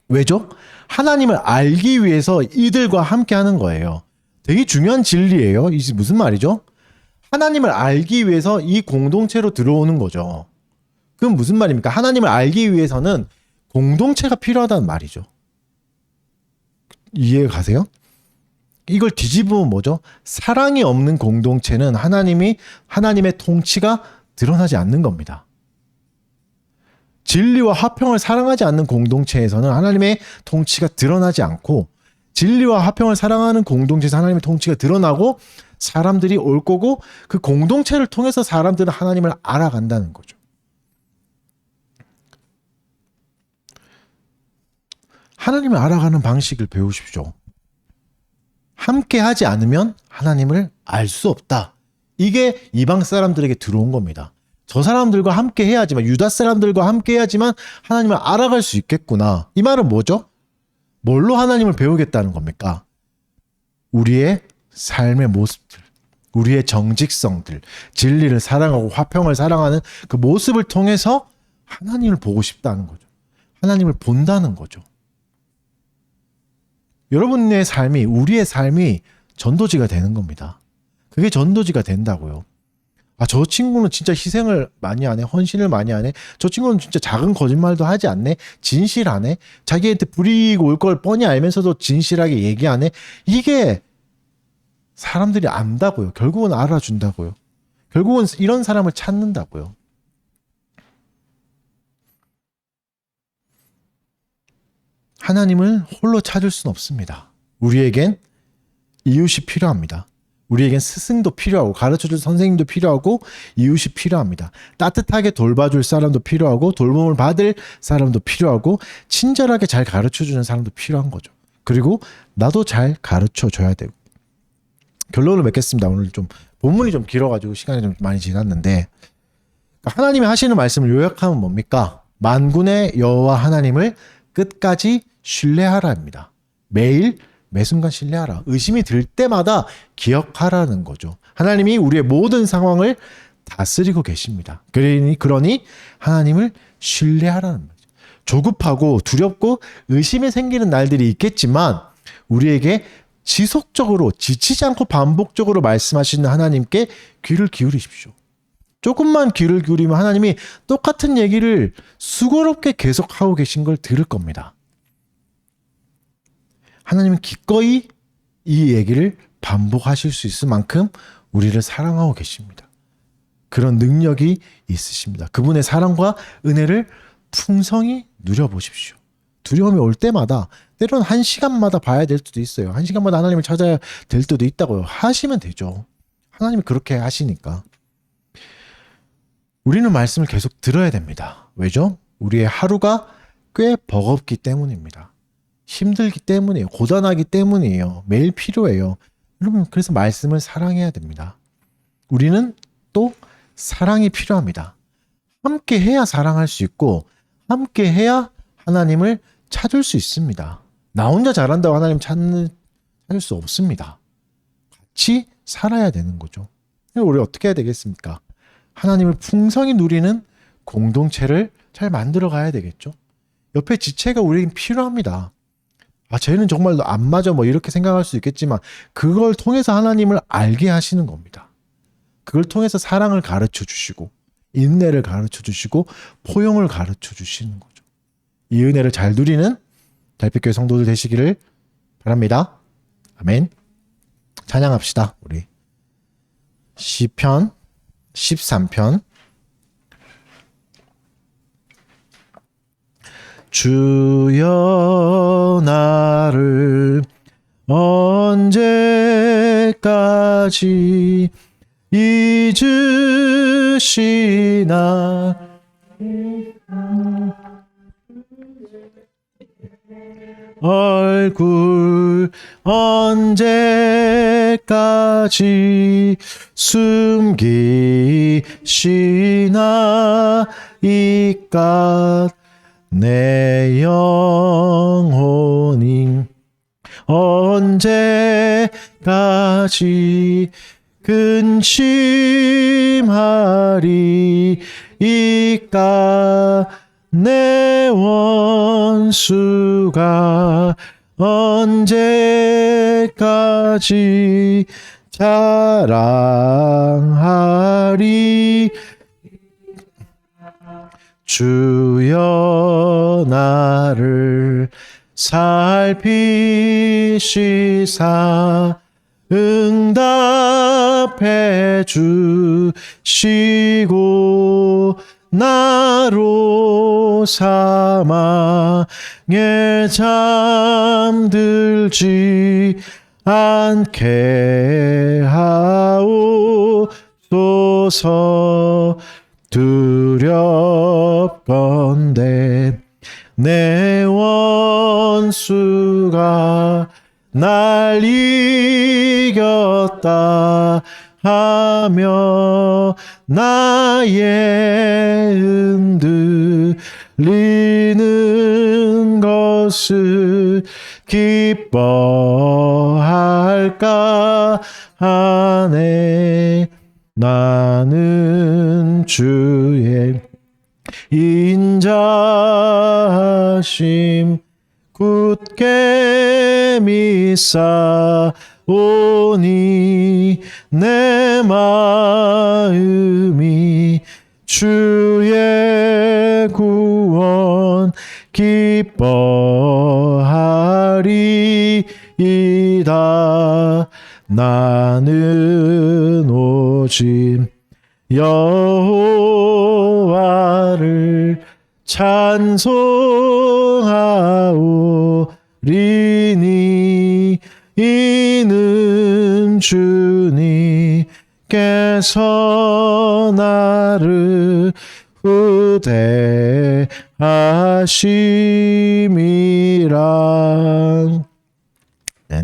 S1: 왜죠? 하나님을 알기 위해서 이들과 함께 하는 거예요. 되게 중요한 진리예요. 이게 무슨 말이죠? 하나님을 알기 위해서 이 공동체로 들어오는 거죠. 그럼 무슨 말입니까? 하나님을 알기 위해서는 공동체가 필요하다는 말이죠. 이해 가세요? 이걸 뒤집으면 뭐죠? 사랑이 없는 공동체는 하나님의 통치가 드러나지 않는 겁니다. 진리와 화평을 사랑하지 않는 공동체에서는 하나님의 통치가 드러나지 않고, 진리와 화평을 사랑하는 공동체에서 하나님의 통치가 드러나고 사람들이 올 거고, 그 공동체를 통해서 사람들은 하나님을 알아간다는 거죠. 하나님을 알아가는 방식을 배우십시오. 함께 하지 않으면 하나님을 알 수 없다. 이게 이방 사람들에게 들어온 겁니다. 저 사람들과 함께 해야지만, 유다 사람들과 함께 해야지만 하나님을 알아갈 수 있겠구나. 이 말은 뭐죠? 뭘로 하나님을 배우겠다는 겁니까? 우리의 삶의 모습들, 우리의 정직성들, 진리를 사랑하고 화평을 사랑하는 그 모습을 통해서 하나님을 보고 싶다는 거죠. 하나님을 본다는 거죠. 여러분의 삶이, 우리의 삶이 전도지가 되는 겁니다. 그게 전도지가 된다고요. 아, 저 친구는 진짜 희생을 많이 하네, 헌신을 많이 하네, 저 친구는 진짜 작은 거짓말도 하지 않네, 진실하네, 자기한테 불이익 올 걸 뻔히 알면서도 진실하게 얘기하네. 이게 사람들이 안다고요. 결국은 알아준다고요. 결국은 이런 사람을 찾는다고요. 하나님을 홀로 찾을 수는 없습니다. 우리에겐 이웃이 필요합니다. 우리에겐 스승도 필요하고, 가르쳐줄 선생님도 필요하고, 이웃이 필요합니다. 따뜻하게 돌봐줄 사람도 필요하고, 돌봄을 받을 사람도 필요하고, 친절하게 잘 가르쳐주는 사람도 필요한 거죠. 그리고 나도 잘 가르쳐줘야 되고. 결론을 맺겠습니다. 오늘 좀 본문이 좀 길어가지고 시간이 좀 많이 지났는데, 하나님이 하시는 말씀을 요약하면 뭡니까? 만군의 여호와 하나님을 끝까지 신뢰하라입니다. 매일 매순간 신뢰하라. 의심이 들 때마다 기억하라는 거죠. 하나님이 우리의 모든 상황을 다스리고 계십니다. 그러니 하나님을 신뢰하라는 거죠. 조급하고 두렵고 의심이 생기는 날들이 있겠지만 우리에게 지속적으로 지치지 않고 반복적으로 말씀하시는 하나님께 귀를 기울이십시오. 조금만 귀를 기울이면 하나님이 똑같은 얘기를 수고롭게 계속하고 계신 걸 들을 겁니다. 하나님은 기꺼이 이 얘기를 반복하실 수 있을 만큼 우리를 사랑하고 계십니다. 그런 능력이 있으십니다. 그분의 사랑과 은혜를 풍성히 누려보십시오. 두려움이 올 때마다, 때로는 1시간마다 봐야 될 수도 있어요. 1시간마다 하나님을 찾아야 될 때도 있다고요. 하시면 되죠. 하나님이 그렇게 하시니까. 우리는 말씀을 계속 들어야 됩니다. 왜죠? 우리의 하루가 꽤 버겁기 때문입니다. 힘들기 때문이에요. 고단하기 때문이에요. 매일 필요해요. 여러분, 그래서 말씀을 사랑해야 됩니다. 우리는 또 사랑이 필요합니다. 함께 해야 사랑할 수 있고, 함께 해야 하나님을 찾을 수 있습니다. 나 혼자 잘한다고 하나님 찾을 수 없습니다. 같이 살아야 되는 거죠. 우리 어떻게 해야 되겠습니까? 하나님을 풍성히 누리는 공동체를 잘 만들어 가야 되겠죠. 옆에 지체가 우리에겐 필요합니다. 아, 쟤는 정말 안 맞아, 뭐 이렇게 생각할 수 있겠지만 그걸 통해서 하나님을 알게 하시는 겁니다. 그걸 통해서 사랑을 가르쳐 주시고, 인내를 가르쳐 주시고, 포용을 가르쳐 주시는 거죠. 이 은혜를 잘 누리는 달빛교회 성도들 되시기를 바랍니다. 아멘. 찬양합시다. 우리 시편 13편. 주여 나를 언제까지 잊으시나. 얼굴 언제까지 숨기시나. 이깟 내 영혼이 언제까지 근심하리. 이깟 내 원수가 언제까지 자랑하리. 주여 나를 살피시사 응답해 주시고 나로 사망에 잠들지 않게 하옵소서. 두렵건대 내 원수가 날 이겼다 하며 나의 흔들리는 것을 기뻐할까 하네. 나는 주의 인자하심 굳게 믿사오니 내 마음이 주의 구원 기뻐하리이다. 나는 오직 여호와를 찬송하오리니 이는 주님께서 나를 후대하심이라. 네,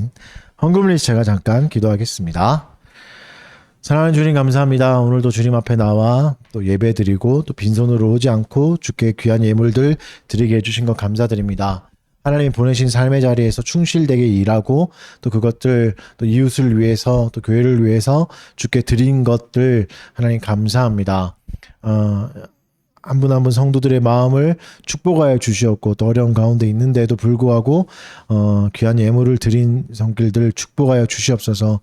S1: 헌금을 제가 잠깐 기도하겠습니다. 사랑하는 주님 감사합니다. 오늘도 주님 앞에 나와 또 예배드리고 또 빈손으로 오지 않고 주께 귀한 예물들 드리게 해주신 것 감사드립니다. 하나님이 보내신 삶의 자리에서 충실되게 일하고 또 그것들 또 이웃을 위해서 또 교회를 위해서 주께 드린 것들 하나님 감사합니다. 한 분 한 분 성도들의 마음을 축복하여 주시었고 또 어려운 가운데 있는데도 불구하고 귀한 예물을 드린 성길들 축복하여 주시옵소서.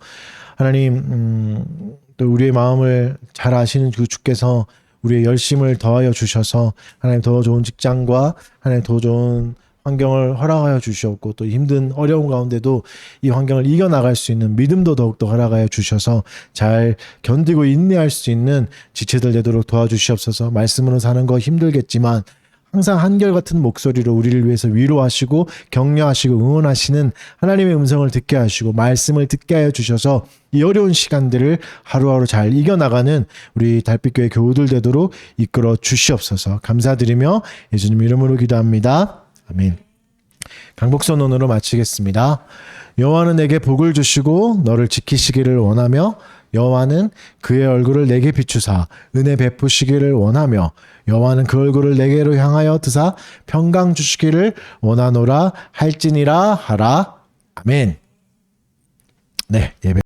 S1: 하나님 또 우리의 마음을 잘 아시는 그 주께서 우리의 열심을 더하여 주셔서 하나님 더 좋은 직장과 하나님 더 좋은 환경을 허락하여 주시옵고 또 힘든 어려운 가운데도 이 환경을 이겨나갈 수 있는 믿음도 더욱더 허락하여 주셔서 잘 견디고 인내할 수 있는 지체들 되도록 도와주시옵소서. 말씀으로 사는 거 힘들겠지만 항상 한결같은 목소리로 우리를 위해서 위로하시고 격려하시고 응원하시는 하나님의 음성을 듣게 하시고 말씀을 듣게 하여 주셔서 이 어려운 시간들을 하루하루 잘 이겨나가는 우리 달빛교회 교우들 되도록 이끌어 주시옵소서. 감사드리며 예수님 이름으로 기도합니다. 아멘. 강복선언으로 마치겠습니다. 여호와는 내게 복을 주시고 너를 지키시기를 원하며 여호와는 그의 얼굴을 내게 비추사 은혜 베푸시기를 원하며 여호와는 그 얼굴을 내게로 향하여 드사 평강 주시기를 원하노라 할지니라 하라. 아멘. 네, 예배